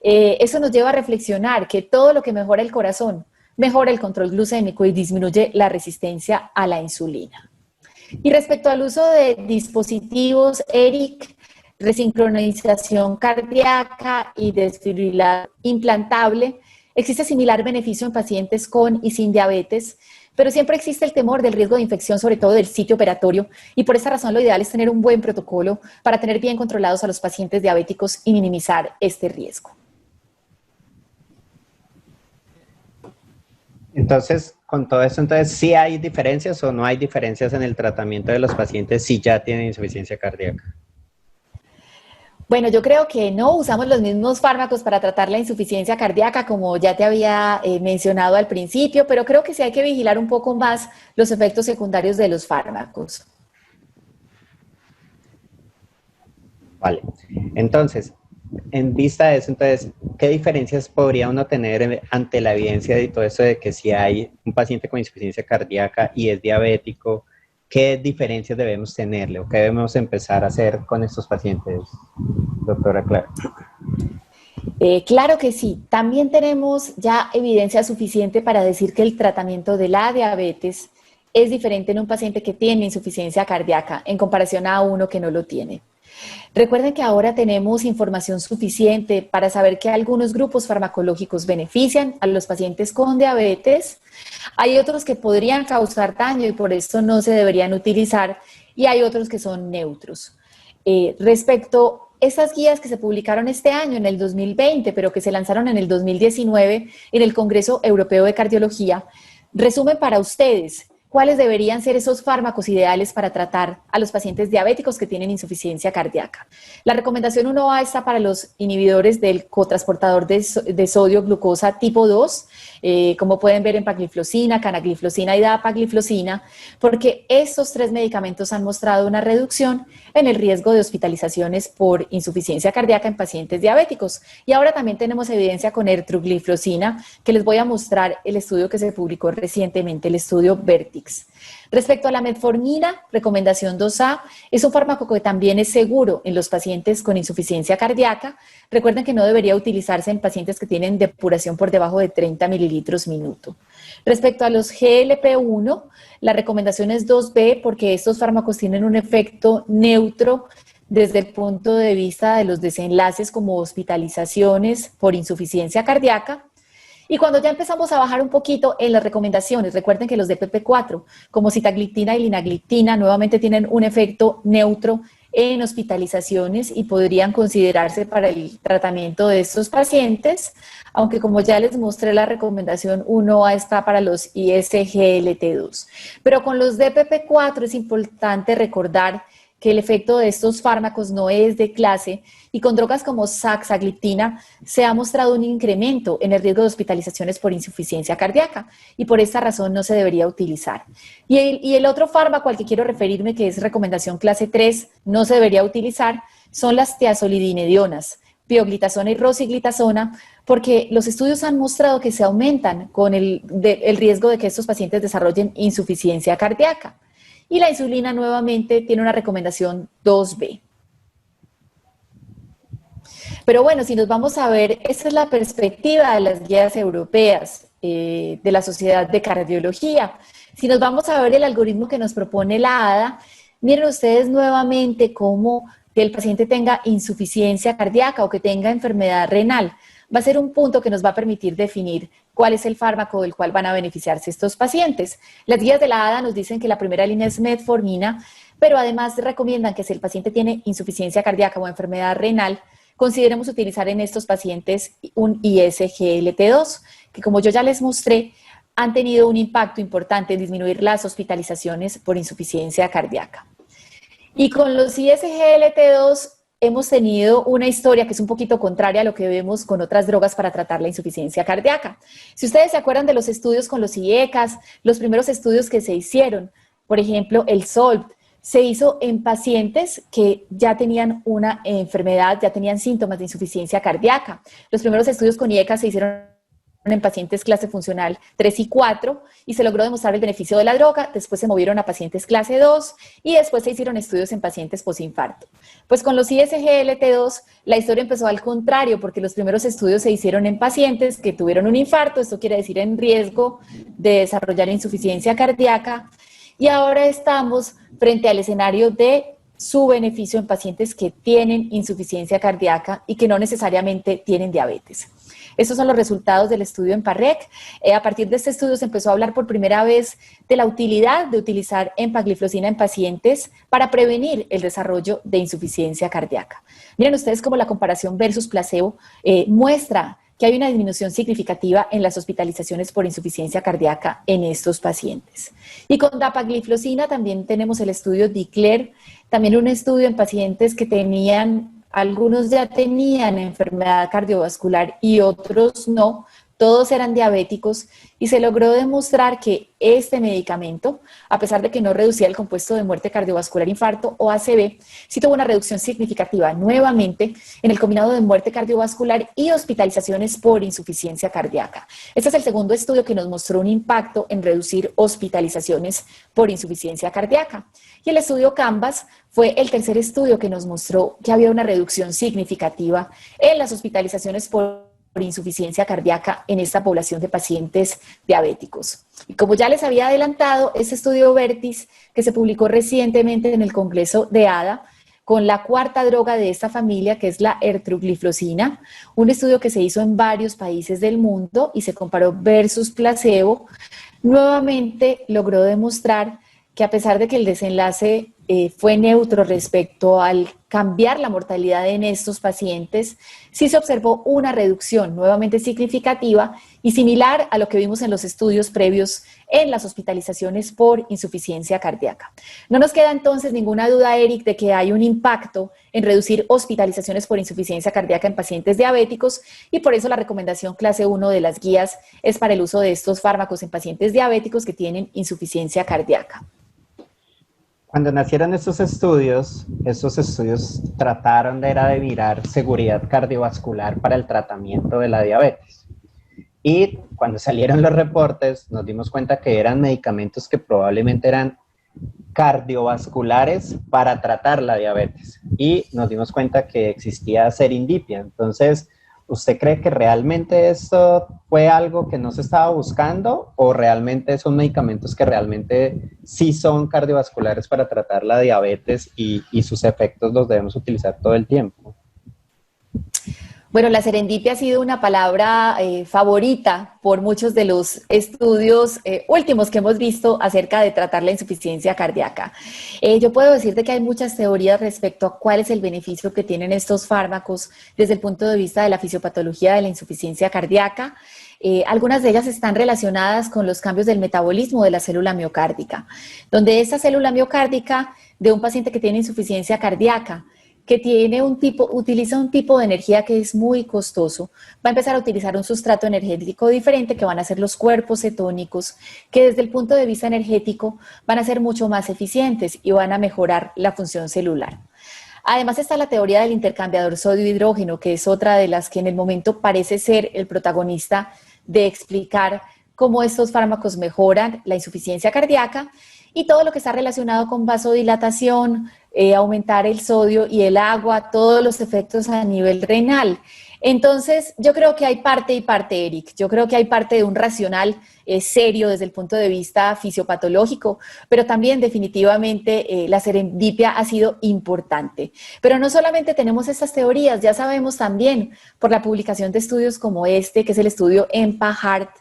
Eso nos lleva a reflexionar que todo lo que mejora el corazón mejora el control glucémico y disminuye la resistencia a la insulina. Y respecto al uso de dispositivos, Eric, resincronización cardíaca y desfibrilador implantable, existe similar beneficio en pacientes con y sin diabetes, pero siempre existe el temor del riesgo de infección, sobre todo del sitio operatorio, y por esa razón lo ideal es tener un buen protocolo para tener bien controlados a los pacientes diabéticos y minimizar este riesgo. Entonces, con todo esto, entonces, ¿sí hay diferencias o no hay diferencias en el tratamiento de los pacientes si ya tienen insuficiencia cardíaca? Bueno, yo creo que no usamos los mismos fármacos para tratar la insuficiencia cardíaca, como ya te había mencionado al principio, pero creo que sí hay que vigilar un poco más los efectos secundarios de los fármacos. Vale. Entonces, en vista de eso, entonces, ¿qué diferencias podría uno tener ante la evidencia de todo eso de que si hay un paciente con insuficiencia cardíaca y es diabético, qué diferencias debemos tenerle o qué debemos empezar a hacer con estos pacientes, doctora Clara? Claro que sí. También tenemos ya evidencia suficiente para decir que el tratamiento de la diabetes es diferente en un paciente que tiene insuficiencia cardíaca en comparación a uno que no lo tiene. Recuerden que ahora tenemos información suficiente para saber que algunos grupos farmacológicos benefician a los pacientes con diabetes, hay otros que podrían causar daño y por eso no se deberían utilizar, y hay otros que son neutros. Respecto a esas guías que se publicaron este año, en el 2020, pero que se lanzaron en el 2019 en el Congreso Europeo de Cardiología, resumen para ustedes cuáles deberían ser esos fármacos ideales para tratar a los pacientes diabéticos que tienen insuficiencia cardíaca. La recomendación 1A está para los inhibidores del cotransportador de sodio glucosa tipo 2, como pueden ver empagliflozina, canagliflozina y dapagliflozina, porque estos tres medicamentos han mostrado una reducción en el riesgo de hospitalizaciones por insuficiencia cardíaca en pacientes diabéticos. Y ahora también tenemos evidencia con ertugliflozina, que les voy a mostrar el estudio que se publicó recientemente, el estudio Vertix. Respecto a la metformina, recomendación 2A, es un fármaco que también es seguro en los pacientes con insuficiencia cardíaca. Recuerden que no debería utilizarse en pacientes que tienen depuración por debajo de 30 mililitros minuto. Respecto a los GLP-1, la recomendación es 2B porque estos fármacos tienen un efecto neutro desde el punto de vista de los desenlaces como hospitalizaciones por insuficiencia cardíaca. Y cuando ya empezamos a bajar un poquito en las recomendaciones, recuerden que los DPP-4, como sitagliptina y linagliptina, nuevamente tienen un efecto neutro en hospitalizaciones y podrían considerarse para el tratamiento de estos pacientes, aunque como ya les mostré, la recomendación 1A está para los ISGLT2. Pero con los DPP-4 es importante recordar que el efecto de estos fármacos no es de clase y con drogas como saxagliptina se ha mostrado un incremento en el riesgo de hospitalizaciones por insuficiencia cardíaca y por esta razón no se debería utilizar. Y el otro fármaco al que quiero referirme, que es recomendación clase 3, no se debería utilizar, son las tiazolidinedionas, pioglitazona y rosiglitazona, porque los estudios han mostrado que se aumentan con el riesgo de que estos pacientes desarrollen insuficiencia cardíaca. Y la insulina nuevamente tiene una recomendación 2B. Pero bueno, si nos vamos a ver, esta es la perspectiva de las guías europeas de la Sociedad de Cardiología. Si nos vamos a ver el algoritmo que nos propone la ADA, miren ustedes nuevamente cómo que el paciente tenga insuficiencia cardíaca o que tenga enfermedad renal va a ser un punto que nos va a permitir definir cuál es el fármaco del cual van a beneficiarse estos pacientes. Las guías de la ADA nos dicen que la primera línea es metformina, pero además recomiendan que si el paciente tiene insuficiencia cardíaca o enfermedad renal, consideremos utilizar en estos pacientes un ISGLT2, que como yo ya les mostré, han tenido un impacto importante en disminuir las hospitalizaciones por insuficiencia cardíaca. Y con los ISGLT2 hemos tenido una historia que es un poquito contraria a lo que vemos con otras drogas para tratar la insuficiencia cardíaca. Si ustedes se acuerdan de los estudios con los IECAS, los primeros estudios que se hicieron, por ejemplo, el SOLT, se hizo en pacientes que ya tenían una enfermedad, ya tenían síntomas de insuficiencia cardíaca. Los primeros estudios con IECAS se hicieron en pacientes clase funcional 3 y 4 y se logró demostrar el beneficio de la droga, después se movieron a pacientes clase 2 y después se hicieron estudios en pacientes posinfarto. Pues con los ISGLT2 la historia empezó al contrario porque los primeros estudios se hicieron en pacientes que tuvieron un infarto, esto quiere decir en riesgo de desarrollar insuficiencia cardíaca y ahora estamos frente al escenario de su beneficio en pacientes que tienen insuficiencia cardíaca y que no necesariamente tienen diabetes. Estos son los resultados del estudio en PARREC. A partir de este estudio se empezó a hablar por primera vez de la utilidad de utilizar empagliflozina en pacientes para prevenir el desarrollo de insuficiencia cardíaca. Miren ustedes cómo la comparación versus placebo muestra que hay una disminución significativa en las hospitalizaciones por insuficiencia cardíaca en estos pacientes. Y con dapagliflozina también tenemos el estudio DECLARE, también un estudio en pacientes que algunos ya tenían enfermedad cardiovascular y otros no, todos eran diabéticos y se logró demostrar que este medicamento, a pesar de que no reducía el compuesto de muerte cardiovascular infarto o ACV, sí tuvo una reducción significativa nuevamente en el combinado de muerte cardiovascular y hospitalizaciones por insuficiencia cardíaca. Este es el segundo estudio que nos mostró un impacto en reducir hospitalizaciones por insuficiencia cardíaca. Y el estudio CANVAS fue el tercer estudio que nos mostró que había una reducción significativa en las hospitalizaciones por insuficiencia cardíaca en esta población de pacientes diabéticos. Y como ya les había adelantado, este estudio VERTIS, que se publicó recientemente en el Congreso de ADA, con la cuarta droga de esta familia, que es la ertugliflozina, un estudio que se hizo en varios países del mundo y se comparó versus placebo, nuevamente logró demostrar que a pesar de que el desenlace fue neutro respecto al cambiar la mortalidad en estos pacientes, sí se observó una reducción nuevamente significativa y similar a lo que vimos en los estudios previos en las hospitalizaciones por insuficiencia cardíaca. No nos queda entonces ninguna duda, Eric, de que hay un impacto en reducir hospitalizaciones por insuficiencia cardíaca en pacientes diabéticos y por eso la recomendación clase 1 de las guías es para el uso de estos fármacos en pacientes diabéticos que tienen insuficiencia cardíaca. Cuando nacieron estos estudios trataron de mirar seguridad cardiovascular para el tratamiento de la diabetes. Y cuando salieron los reportes, nos dimos cuenta que eran medicamentos que probablemente eran cardiovasculares para tratar la diabetes. Y nos dimos cuenta que existía serendipia. Entonces, ¿usted cree que realmente esto fue algo que no se estaba buscando o realmente son medicamentos que realmente sí son cardiovasculares para tratar la diabetes y sus efectos los debemos utilizar todo el tiempo? Bueno, la serendipia ha sido una palabra favorita por muchos de los estudios últimos que hemos visto acerca de tratar la insuficiencia cardíaca. Yo puedo decirte que hay muchas teorías respecto a cuál es el beneficio que tienen estos fármacos desde el punto de vista de la fisiopatología de la insuficiencia cardíaca. Algunas de ellas están relacionadas con los cambios del metabolismo de la célula miocárdica, donde esta célula miocárdica de un paciente que tiene insuficiencia cardíaca que utiliza un tipo de energía que es muy costoso, va a empezar a utilizar un sustrato energético diferente que van a ser los cuerpos cetónicos, que desde el punto de vista energético van a ser mucho más eficientes y van a mejorar la función celular. Además está la teoría del intercambiador sodio-hidrógeno, que es otra de las que en el momento parece ser el protagonista de explicar cómo estos fármacos mejoran la insuficiencia cardíaca. y todo lo que está relacionado con vasodilatación, aumentar el sodio y el agua, todos los efectos a nivel renal. Entonces, yo creo que hay parte y parte, Eric. Yo creo que hay parte de un racional serio desde el punto de vista fisiopatológico, pero también definitivamente la serendipia ha sido importante. Pero no solamente tenemos estas teorías, ya sabemos también por la publicación de estudios como este, que es el estudio EMPA-HART,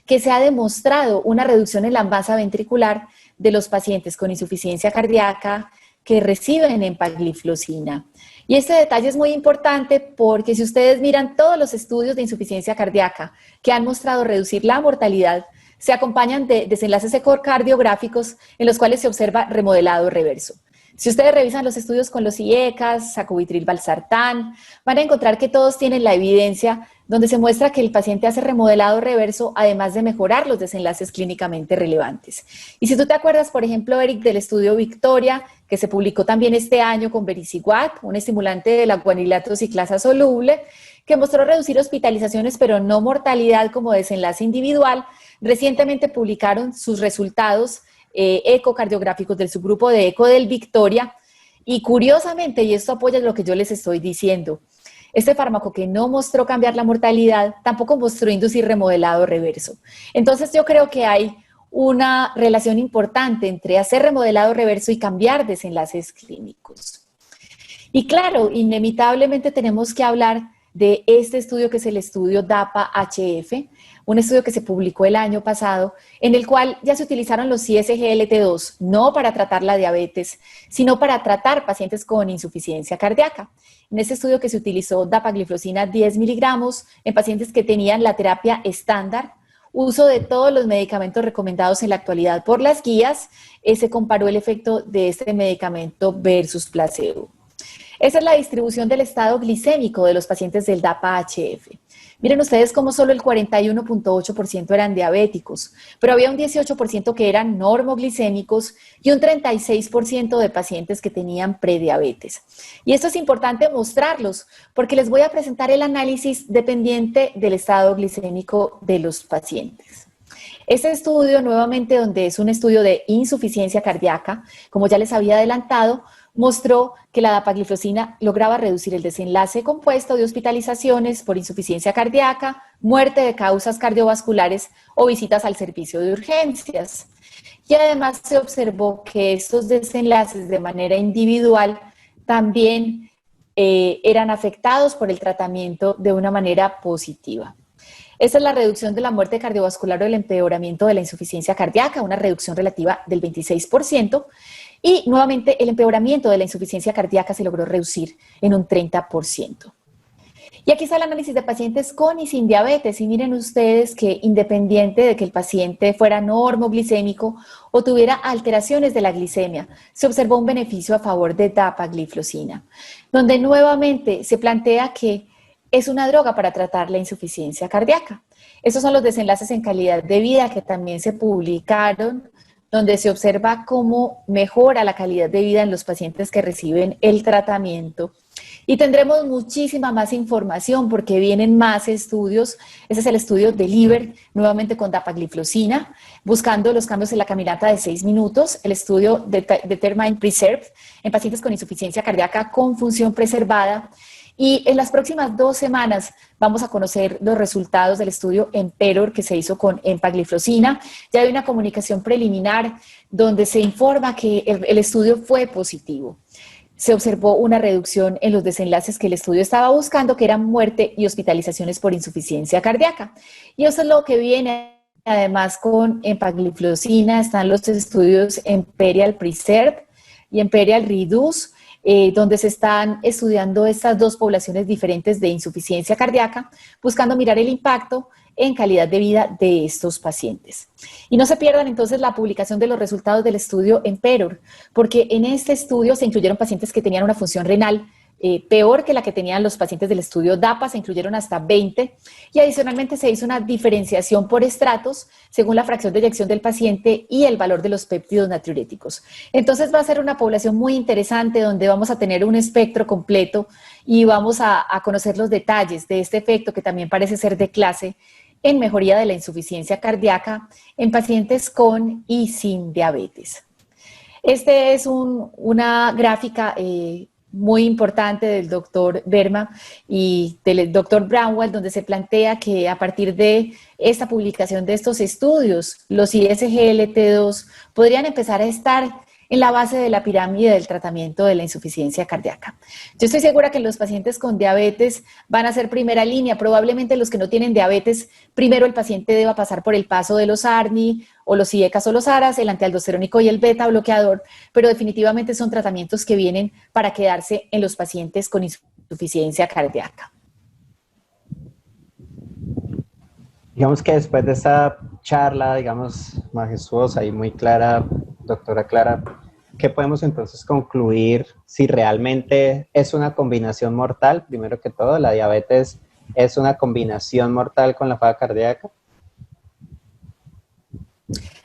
que se ha demostrado una reducción en la masa ventricular de los pacientes con insuficiencia cardíaca que reciben empagliflozina. Y este detalle es muy importante porque si ustedes miran todos los estudios de insuficiencia cardíaca que han mostrado reducir la mortalidad, se acompañan de desenlaces ecocardiográficos en los cuales se observa remodelado reverso. Si ustedes revisan los estudios con los IECAS, sacubitril valsartán, van a encontrar que todos tienen la evidencia donde se muestra que el paciente hace remodelado reverso, además de mejorar los desenlaces clínicamente relevantes. Y si tú te acuerdas, por ejemplo, Eric, del estudio Victoria, que se publicó también este año con vericiguat, un estimulante de la guanilato ciclasa soluble, que mostró reducir hospitalizaciones, pero no mortalidad como desenlace individual, recientemente publicaron sus resultados ecocardiográficos del subgrupo de eco del Victoria, y curiosamente, y esto apoya lo que yo les estoy diciendo, este fármaco que no mostró cambiar la mortalidad, tampoco mostró inducir remodelado reverso. Entonces yo creo que hay una relación importante entre hacer remodelado reverso y cambiar desenlaces clínicos. Y claro, inevitablemente tenemos que hablar de este estudio que es el estudio DAPA-HF, un estudio que se publicó el año pasado, en el cual ya se utilizaron los SGLT2, no para tratar la diabetes, sino para tratar pacientes con insuficiencia cardíaca. En este estudio que se utilizó dapagliflozina 10 miligramos en pacientes que tenían la terapia estándar, uso de todos los medicamentos recomendados en la actualidad por las guías, se comparó el efecto de este medicamento versus placebo. Esa es la distribución del estado glicémico de los pacientes del DAPA-HF. Miren ustedes cómo solo el 41.8% eran diabéticos, pero había un 18% que eran normoglicémicos y un 36% de pacientes que tenían prediabetes. Y esto es importante mostrarlos porque les voy a presentar el análisis dependiente del estado glicémico de los pacientes. Este estudio, nuevamente, donde es un estudio de insuficiencia cardíaca, como ya les había adelantado, mostró que la dapagliflozina lograba reducir el desenlace compuesto de hospitalizaciones por insuficiencia cardíaca, muerte de causas cardiovasculares o visitas al servicio de urgencias. Y además se observó que estos desenlaces de manera individual también eran afectados por el tratamiento de una manera positiva. Esta es la reducción de la muerte cardiovascular o el empeoramiento de la insuficiencia cardíaca, una reducción relativa del 26%. Y nuevamente el empeoramiento de la insuficiencia cardíaca se logró reducir en un 30%. Y aquí está el análisis de pacientes con y sin diabetes. Y miren ustedes que independiente de que el paciente fuera normoglicémico o tuviera alteraciones de la glicemia, se observó un beneficio a favor de dapagliflozina, donde nuevamente se plantea que es una droga para tratar la insuficiencia cardíaca. Estos son los desenlaces en calidad de vida que también se publicaron, donde se observa cómo mejora la calidad de vida en los pacientes que reciben el tratamiento. Y tendremos muchísima más información porque vienen más estudios. Ese es el estudio de LIVER, nuevamente con dapagliflozina, buscando los cambios en la caminata de 6 minutos. El estudio de Determine Preserved en pacientes con insuficiencia cardíaca con función preservada. Y en las próximas 2 semanas vamos a conocer los resultados del estudio EMPEROR que se hizo con empagliflozina. Ya hay una comunicación preliminar donde se informa que el estudio fue positivo. Se observó una reducción en los desenlaces que el estudio estaba buscando, que eran muerte y hospitalizaciones por insuficiencia cardíaca. Y eso es lo que viene además con empagliflozina. Están los estudios EMPERIAL Preserve y EMPERIAL Reduce, donde se están estudiando estas 2 poblaciones diferentes de insuficiencia cardíaca, buscando mirar el impacto en calidad de vida de estos pacientes. Y no se pierdan entonces la publicación de los resultados del estudio EMPEROR, porque en este estudio se incluyeron pacientes que tenían una función renal peor que la que tenían los pacientes del estudio DAPA, se incluyeron hasta 20, y adicionalmente se hizo una diferenciación por estratos según la fracción de eyección del paciente y el valor de los péptidos natriuréticos. Entonces va a ser una población muy interesante donde vamos a tener un espectro completo y vamos a conocer los detalles de este efecto que también parece ser de clase en mejoría de la insuficiencia cardíaca en pacientes con y sin diabetes. Este es una gráfica muy importante del doctor Berma y del doctor Brownwell, donde se plantea que a partir de esta publicación de estos estudios, los ISGLT2 podrían empezar a estar en la base de la pirámide del tratamiento de la insuficiencia cardíaca. Yo estoy segura que los pacientes con diabetes van a ser primera línea. Probablemente los que no tienen diabetes, primero el paciente deba pasar por el paso de los ARNI o los IECAS o los ARAS, el antialdosterónico y el beta bloqueador, pero definitivamente son tratamientos que vienen para quedarse en los pacientes con insuficiencia cardíaca. Digamos que después de esta charla, digamos, majestuosa y muy clara, doctora Clara, ¿qué podemos entonces concluir si realmente es una combinación mortal? Primero que todo, ¿la diabetes es una combinación mortal con la falla cardíaca?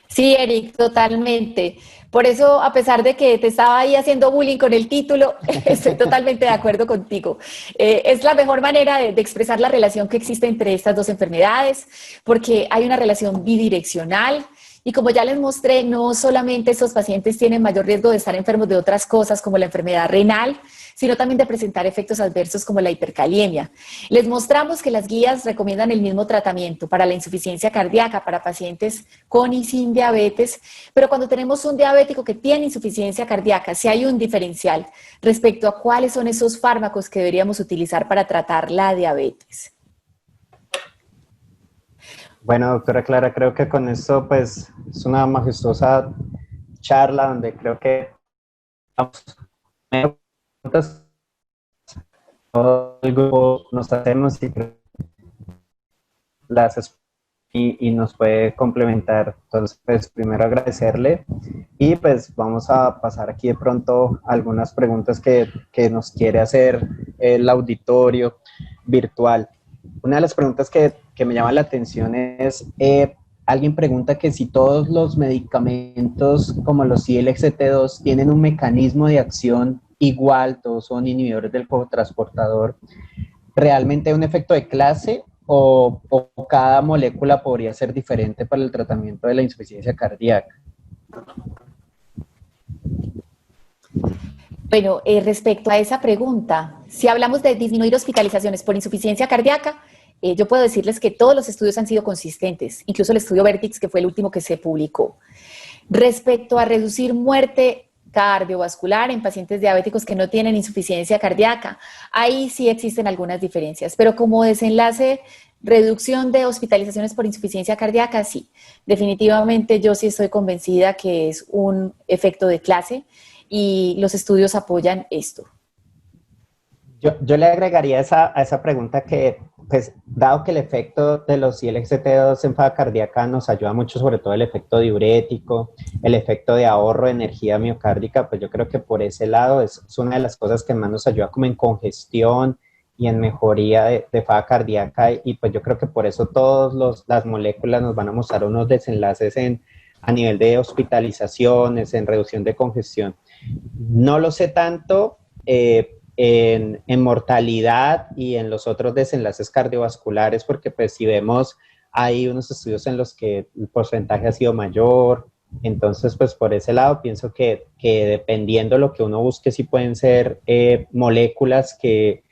Sí, Eric, totalmente. Por eso, a pesar de que te estaba ahí haciendo bullying con el título, estoy totalmente de acuerdo contigo. Es la mejor manera de expresar la relación que existe entre estas dos enfermedades, porque hay una relación bidireccional. Y como ya les mostré, no solamente estos pacientes tienen mayor riesgo de estar enfermos de otras cosas como la enfermedad renal, sino también de presentar efectos adversos como la hipercalemia. Les mostramos que las guías recomiendan el mismo tratamiento para la insuficiencia cardíaca para pacientes con y sin diabetes, pero cuando tenemos un diabético que tiene insuficiencia cardíaca, sí hay un diferencial respecto a cuáles son esos fármacos que deberíamos utilizar para tratar la diabetes. Bueno, doctora Clara, creo que con esto pues es una majestuosa charla donde creo que todo el grupo nos hacemos y nos puede complementar. Entonces, pues primero agradecerle y pues vamos a pasar aquí de pronto algunas preguntas que nos quiere hacer el auditorio virtual. Una de las preguntas que me llama la atención es, alguien pregunta que si todos los medicamentos como los ILXT2 tienen un mecanismo de acción igual, todos son inhibidores del cotransportador, ¿realmente hay un efecto de clase o cada molécula podría ser diferente para el tratamiento de la insuficiencia cardíaca? Bueno, respecto a esa pregunta, si hablamos de disminuir hospitalizaciones por insuficiencia cardíaca, yo puedo decirles que todos los estudios han sido consistentes, incluso el estudio Vertix, que fue el último que se publicó. Respecto a reducir muerte cardiovascular en pacientes diabéticos que no tienen insuficiencia cardíaca, ahí sí existen algunas diferencias, pero como desenlace, reducción de hospitalizaciones por insuficiencia cardíaca, sí. Definitivamente yo sí estoy convencida que es un efecto de clase y los estudios apoyan esto. Yo le agregaría a esa pregunta que, pues, dado que el efecto de los ILXT2 en falla cardíaca nos ayuda mucho, sobre todo el efecto diurético, el efecto de ahorro de energía miocárdica, pues yo creo que por ese lado es una de las cosas que más nos ayuda como en congestión y en mejoría de falla cardíaca, y pues yo creo que por eso todas las moléculas nos van a mostrar unos desenlaces a nivel de hospitalizaciones, en reducción de congestión. No lo sé tanto en mortalidad y en los otros desenlaces cardiovasculares, porque pues si vemos, hay unos estudios en los que el porcentaje ha sido mayor, entonces pues por ese lado pienso que dependiendo lo que uno busque, sí pueden ser moléculas que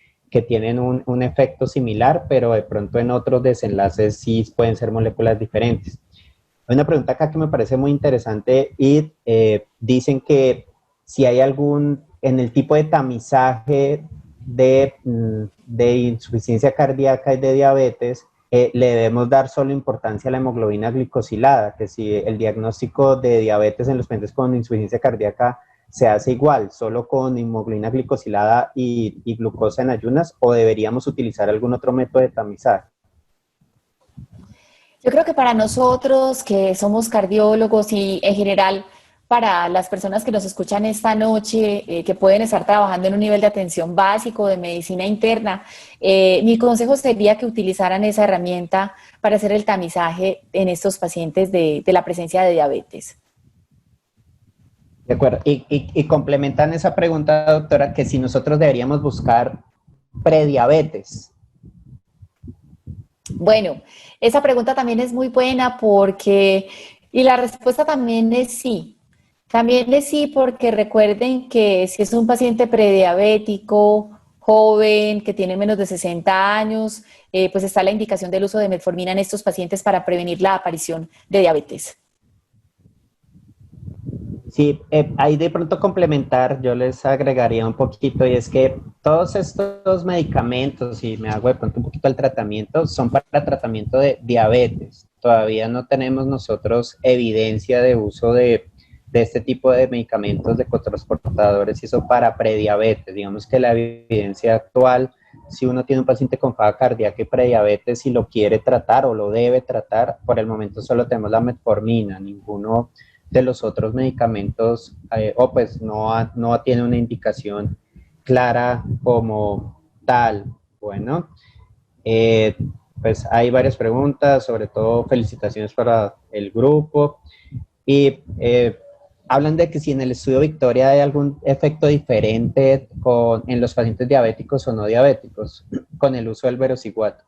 tienen un efecto similar, pero de pronto en otros desenlaces sí pueden ser moléculas diferentes. Hay una pregunta acá que me parece muy interesante y dicen que si hay en el tipo de tamizaje de insuficiencia cardíaca y de diabetes, le debemos dar solo importancia a la hemoglobina glicosilada, que si el diagnóstico de diabetes en los pacientes con insuficiencia cardíaca se hace igual, solo con hemoglobina glicosilada y glucosa en ayunas, o deberíamos utilizar algún otro método de tamizaje. Yo creo que para nosotros que somos cardiólogos y en general para las personas que nos escuchan esta noche, que pueden estar trabajando en un nivel de atención básico de medicina interna, mi consejo sería que utilizaran esa herramienta para hacer el tamizaje en estos pacientes de la presencia de diabetes. De acuerdo. Y complementan esa pregunta, doctora, que si nosotros deberíamos buscar prediabetes. Bueno, esa pregunta también es muy buena porque, y la respuesta también es sí. También es sí, porque recuerden que si es un paciente prediabético, joven, que tiene menos de 60 años, pues está la indicación del uso de metformina en estos pacientes para prevenir la aparición de diabetes. Sí, ahí de pronto complementar, yo les agregaría un poquito y es que todos estos medicamentos, y me hago de pronto un poquito el tratamiento, son para tratamiento de diabetes. Todavía no tenemos nosotros evidencia de uso de este tipo de medicamentos de cotransportadores y eso para prediabetes. Digamos que la evidencia actual, si uno tiene un paciente con falla cardíaca y prediabetes y lo quiere tratar o lo debe tratar, por el momento solo tenemos la metformina, ninguno de los otros medicamentos, o pues no tiene una indicación clara como tal. Bueno, eh, pues hay varias preguntas, sobre todo felicitaciones para el grupo. Y hablan de que si en el estudio Victoria hay algún efecto diferente en los pacientes diabéticos o no diabéticos con el uso del verosiguato.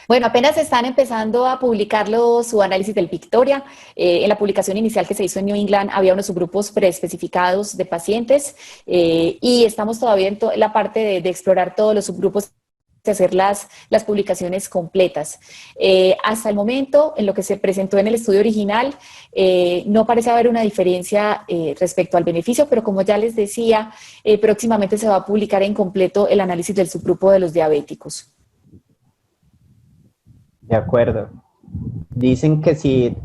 Bueno, apenas están empezando a publicarlo su análisis del Victoria. En la publicación inicial que se hizo en New England había unos subgrupos preespecificados de pacientes y estamos todavía en la parte de explorar todos los subgrupos y hacer las publicaciones completas. Hasta el momento, en lo que se presentó en el estudio original, no parece haber una diferencia respecto al beneficio, pero como ya les decía, próximamente se va a publicar en completo el análisis del subgrupo de los diabéticos. De acuerdo. Dicen que si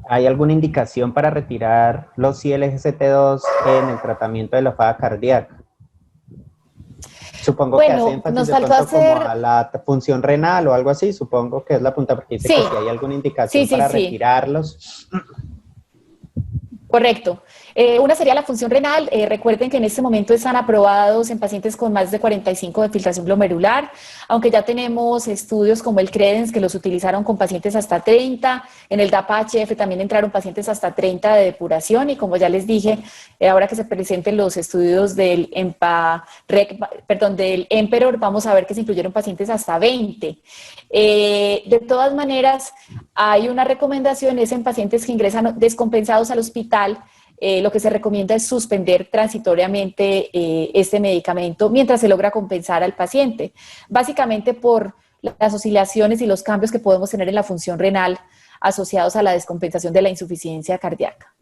hay alguna indicación para retirar los ILGCT2 en el tratamiento de la falla cardíaca. Supongo que hace Bueno, énfasis nos de faltó pronto como hacer... a la función renal o algo así, supongo que es la punta, porque dice Sí, que si hay alguna indicación para sí. retirarlos. Correcto. Una sería la función renal. Recuerden que en este momento están aprobados en pacientes con más de 45 de filtración glomerular, aunque ya tenemos estudios como el CREDENS que los utilizaron con pacientes hasta 30. En el DAPA-HF también entraron pacientes hasta 30 de depuración y como ya les dije, ahora que se presenten los estudios del del EMPEROR, vamos a ver que se incluyeron pacientes hasta 20. De todas maneras, hay una recomendación, es en pacientes que ingresan descompensados al hospital. Lo que se recomienda es suspender transitoriamente este medicamento mientras se logra compensar al paciente, básicamente por las oscilaciones y los cambios que podemos tener en la función renal asociados a la descompensación de la insuficiencia cardíaca.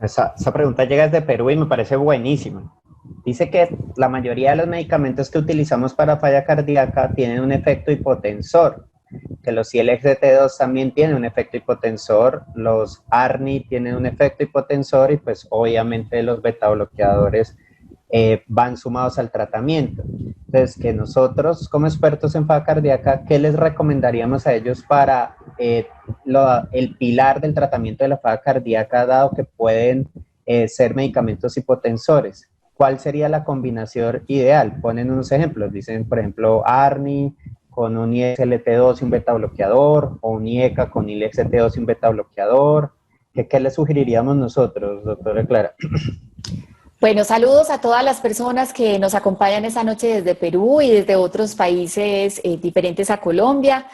Esa pregunta llega desde Perú y me parece buenísima. Dice que la mayoría de los medicamentos que utilizamos para falla cardíaca tienen un efecto hipotensor, que los ILGT2 también tienen un efecto hipotensor, los ARNI tienen un efecto hipotensor y pues obviamente los beta bloqueadores van sumados al tratamiento. Entonces, que nosotros como expertos en falla cardíaca, ¿qué les recomendaríamos a ellos para el pilar del tratamiento de la falla cardíaca, dado que pueden ser medicamentos hipotensores? ¿Cuál sería la combinación ideal? Ponen unos ejemplos, dicen por ejemplo ARNI con un ISLT2 y un beta bloqueador, o un IECA con ILXT2 y un beta bloqueador. ¿Qué le sugeriríamos nosotros, doctora Clara? Bueno, saludos a todas las personas que nos acompañan esta noche desde Perú y desde otros países diferentes a Colombia.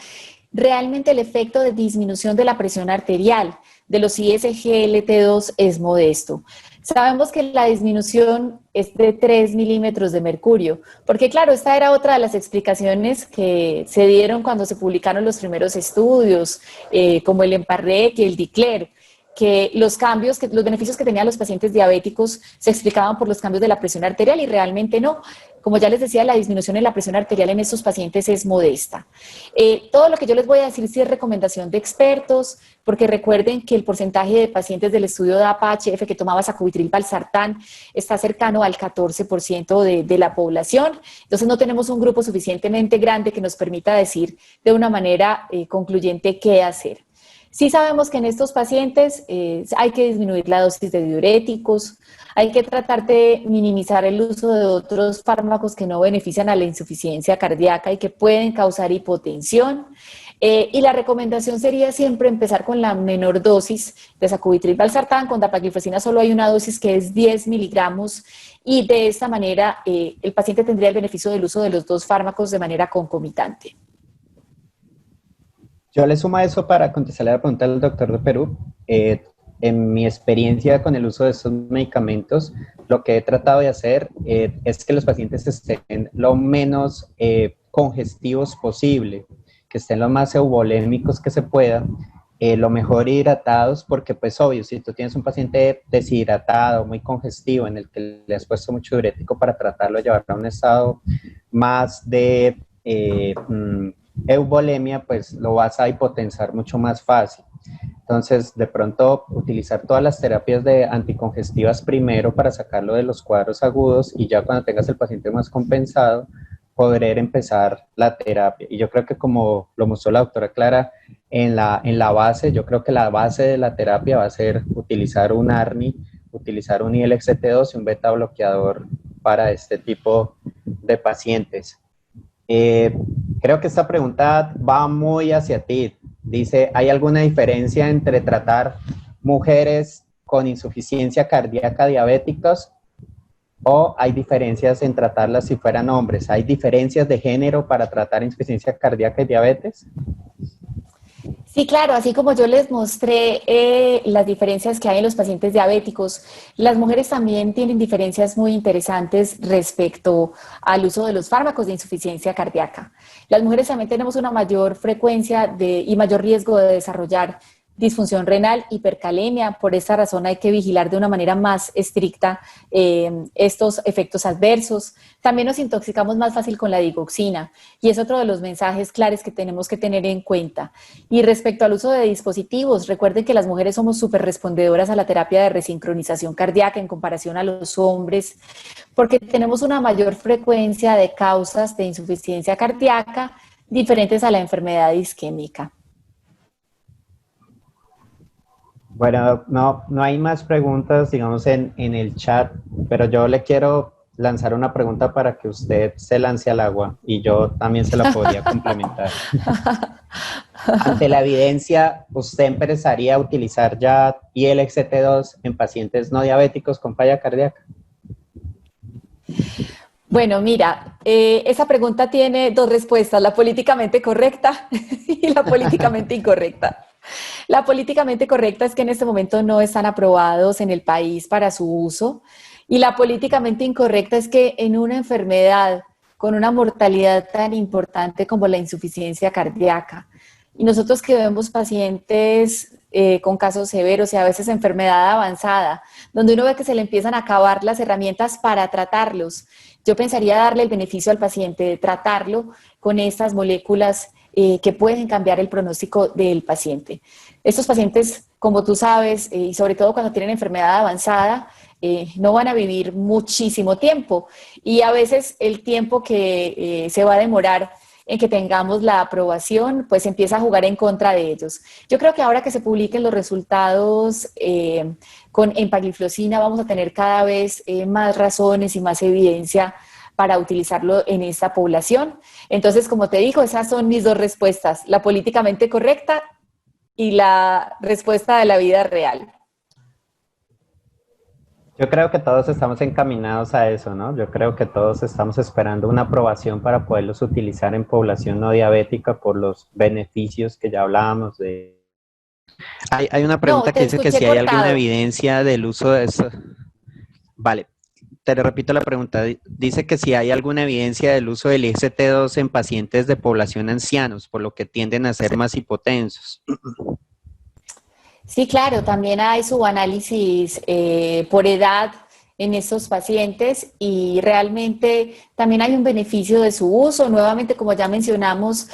Realmente el efecto de disminución de la presión arterial de los ISGLT2 es modesto. Sabemos que la disminución es de 3 milímetros de mercurio, porque claro, esta era otra de las explicaciones que se dieron cuando se publicaron los primeros estudios, como el EMPARREC y el DICLER, que los beneficios que tenían los pacientes diabéticos se explicaban por los cambios de la presión arterial y realmente no. Como ya les decía, la disminución en la presión arterial en estos pacientes es modesta. Todo lo que yo les voy a decir sí es recomendación de expertos, porque recuerden que el porcentaje de pacientes del estudio de DAPA-HF que tomaba sacubitril/valsartán está cercano al 14% de la población. Entonces no tenemos un grupo suficientemente grande que nos permita decir de una manera concluyente qué hacer. Sí sabemos que en estos pacientes hay que disminuir la dosis de diuréticos, hay que tratar de minimizar el uso de otros fármacos que no benefician a la insuficiencia cardíaca y que pueden causar hipotensión. Y la recomendación sería siempre empezar con la menor dosis de sacubitril/valsartán. Con dapagliflozina solo hay una dosis que es 10 miligramos y de esta manera el paciente tendría el beneficio del uso de los dos fármacos de manera concomitante. Yo le sumo a eso para contestarle la pregunta del doctor de Perú. En mi experiencia con el uso de estos medicamentos, lo que he tratado de hacer es que los pacientes estén lo menos congestivos posible, que estén lo más eubolémicos que se pueda, lo mejor hidratados, porque pues obvio, si tú tienes un paciente deshidratado, muy congestivo, en el que le has puesto mucho diurético para tratarlo, llevarlo a un estado más de eubolemia, pues lo vas a hipotensar mucho más fácil. Entonces, de pronto, utilizar todas las terapias de anticongestivas primero para sacarlo de los cuadros agudos y ya cuando tengas el paciente más compensado, poder empezar la terapia. Y yo creo que como lo mostró la doctora Clara, en la base, yo creo que la base de la terapia va a ser utilizar un ARNI, utilizar un ILXT2 y un beta bloqueador para este tipo de pacientes. Creo que esta pregunta va muy hacia ti. Dice, ¿hay alguna diferencia entre tratar mujeres con insuficiencia cardíaca diabéticas o hay diferencias en tratarlas si fueran hombres? ¿Hay diferencias de género para tratar insuficiencia cardíaca y diabetes? Sí, claro, así como yo les mostré las diferencias que hay en los pacientes diabéticos, las mujeres también tienen diferencias muy interesantes respecto al uso de los fármacos de insuficiencia cardíaca. Las mujeres también tenemos una mayor frecuencia y mayor riesgo de desarrollar disfunción renal, hipercalemia. Por esta razón hay que vigilar de una manera más estricta estos efectos adversos. También nos intoxicamos más fácil con la digoxina y es otro de los mensajes claves que tenemos que tener en cuenta. Y respecto al uso de dispositivos, recuerden que las mujeres somos súper respondedoras a la terapia de resincronización cardíaca en comparación a los hombres, porque tenemos una mayor frecuencia de causas de insuficiencia cardíaca diferentes a la enfermedad isquémica. Bueno, no hay más preguntas, digamos, en el chat, pero yo le quiero lanzar una pregunta para que usted se lance al agua y yo también se la podría complementar. Ante la evidencia, ¿usted empezaría a utilizar ya ILXT2 en pacientes no diabéticos con falla cardíaca? Bueno, mira, esa pregunta tiene dos respuestas, la políticamente correcta y la políticamente incorrecta. La políticamente correcta es que en este momento no están aprobados en el país para su uso y la políticamente incorrecta es que en una enfermedad con una mortalidad tan importante como la insuficiencia cardíaca y nosotros que vemos pacientes con casos severos y a veces enfermedad avanzada, donde uno ve que se le empiezan a acabar las herramientas para tratarlos, yo pensaría darle el beneficio al paciente de tratarlo con estas moléculas que pueden cambiar el pronóstico del paciente. Estos pacientes, como tú sabes, y sobre todo cuando tienen enfermedad avanzada, no van a vivir muchísimo tiempo y a veces el tiempo que se va a demorar en que tengamos la aprobación, pues empieza a jugar en contra de ellos. Yo creo que ahora que se publiquen los resultados con empagliflozina vamos a tener cada vez más razones y más evidencia para utilizarlo en esta población. Entonces, como te digo, esas son mis dos respuestas, la políticamente correcta y la respuesta de la vida real. Yo creo que todos estamos encaminados a eso, ¿no? Yo creo que todos estamos esperando una aprobación para poderlos utilizar en población no diabética por los beneficios que ya hablábamos de. Hay una pregunta que dice que si hay alguna evidencia del uso de eso. Vale, te repito la pregunta. Dice que si hay alguna evidencia del uso del IST2 en pacientes de población ancianos, por lo que tienden a ser más hipotensos. Sí, claro, también hay subanálisis por edad en estos pacientes y realmente también hay un beneficio de su uso. Nuevamente, como ya mencionamos,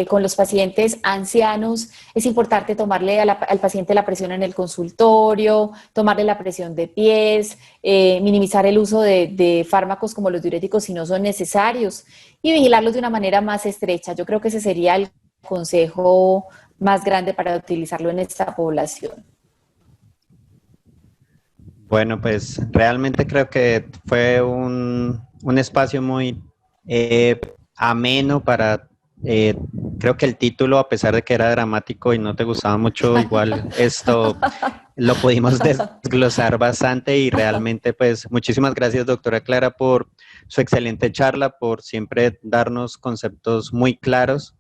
con los pacientes ancianos es importante tomarle al paciente la presión en el consultorio, tomarle la presión de pies, minimizar el uso de fármacos como los diuréticos si no son necesarios y vigilarlos de una manera más estrecha. Yo creo que ese sería el consejo más grande para utilizarlo en esta población. Bueno, pues realmente creo que fue un espacio muy ameno para, creo que el título, a pesar de que era dramático y no te gustaba mucho, igual esto lo pudimos desglosar bastante y realmente pues muchísimas gracias, doctora Clara, por su excelente charla, por siempre darnos conceptos muy claros.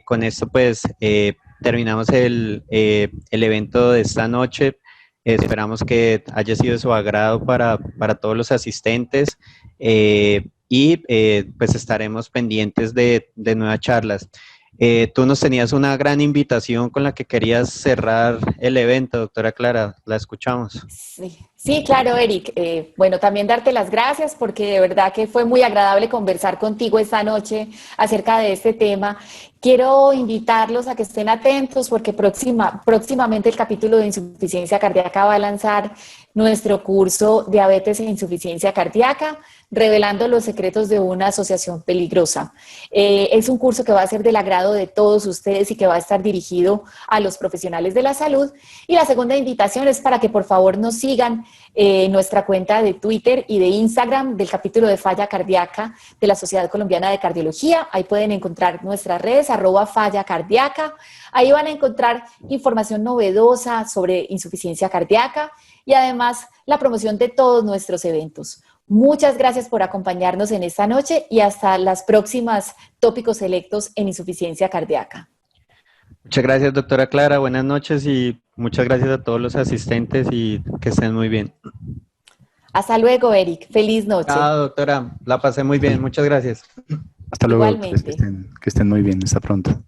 Con esto pues terminamos el evento de esta noche. Esperamos que haya sido de su agrado para todos los asistentes pues estaremos pendientes de nuevas charlas. Tú nos tenías una gran invitación con la que querías cerrar el evento, doctora Clara, la escuchamos. Sí, claro, Eric. Bueno, también darte las gracias porque de verdad que fue muy agradable conversar contigo esta noche acerca de este tema. Quiero invitarlos a que estén atentos porque próximamente el capítulo de insuficiencia cardíaca va a lanzar nuestro curso Diabetes e Insuficiencia Cardíaca, revelando los secretos de una asociación peligrosa. Es un curso que va a ser del agrado de todos ustedes y que va a estar dirigido a los profesionales de la salud. Y la segunda invitación es para que por favor nos sigan nuestra cuenta de Twitter y de Instagram del capítulo de Falla Cardíaca de la Sociedad Colombiana de Cardiología. Ahí pueden encontrar nuestras redes, @Falla Cardíaca. Ahí van a encontrar información novedosa sobre insuficiencia cardíaca y además la promoción de todos nuestros eventos. Muchas gracias por acompañarnos en esta noche y hasta las próximas tópicos selectos en insuficiencia cardíaca. Muchas gracias, doctora Clara. Buenas noches y muchas gracias a todos los asistentes y que estén muy bien. Hasta luego, Eric. Feliz noche. Chao, doctora. La pasé muy bien. Muchas gracias. Hasta luego. Igualmente. Que estén muy bien. Hasta pronto.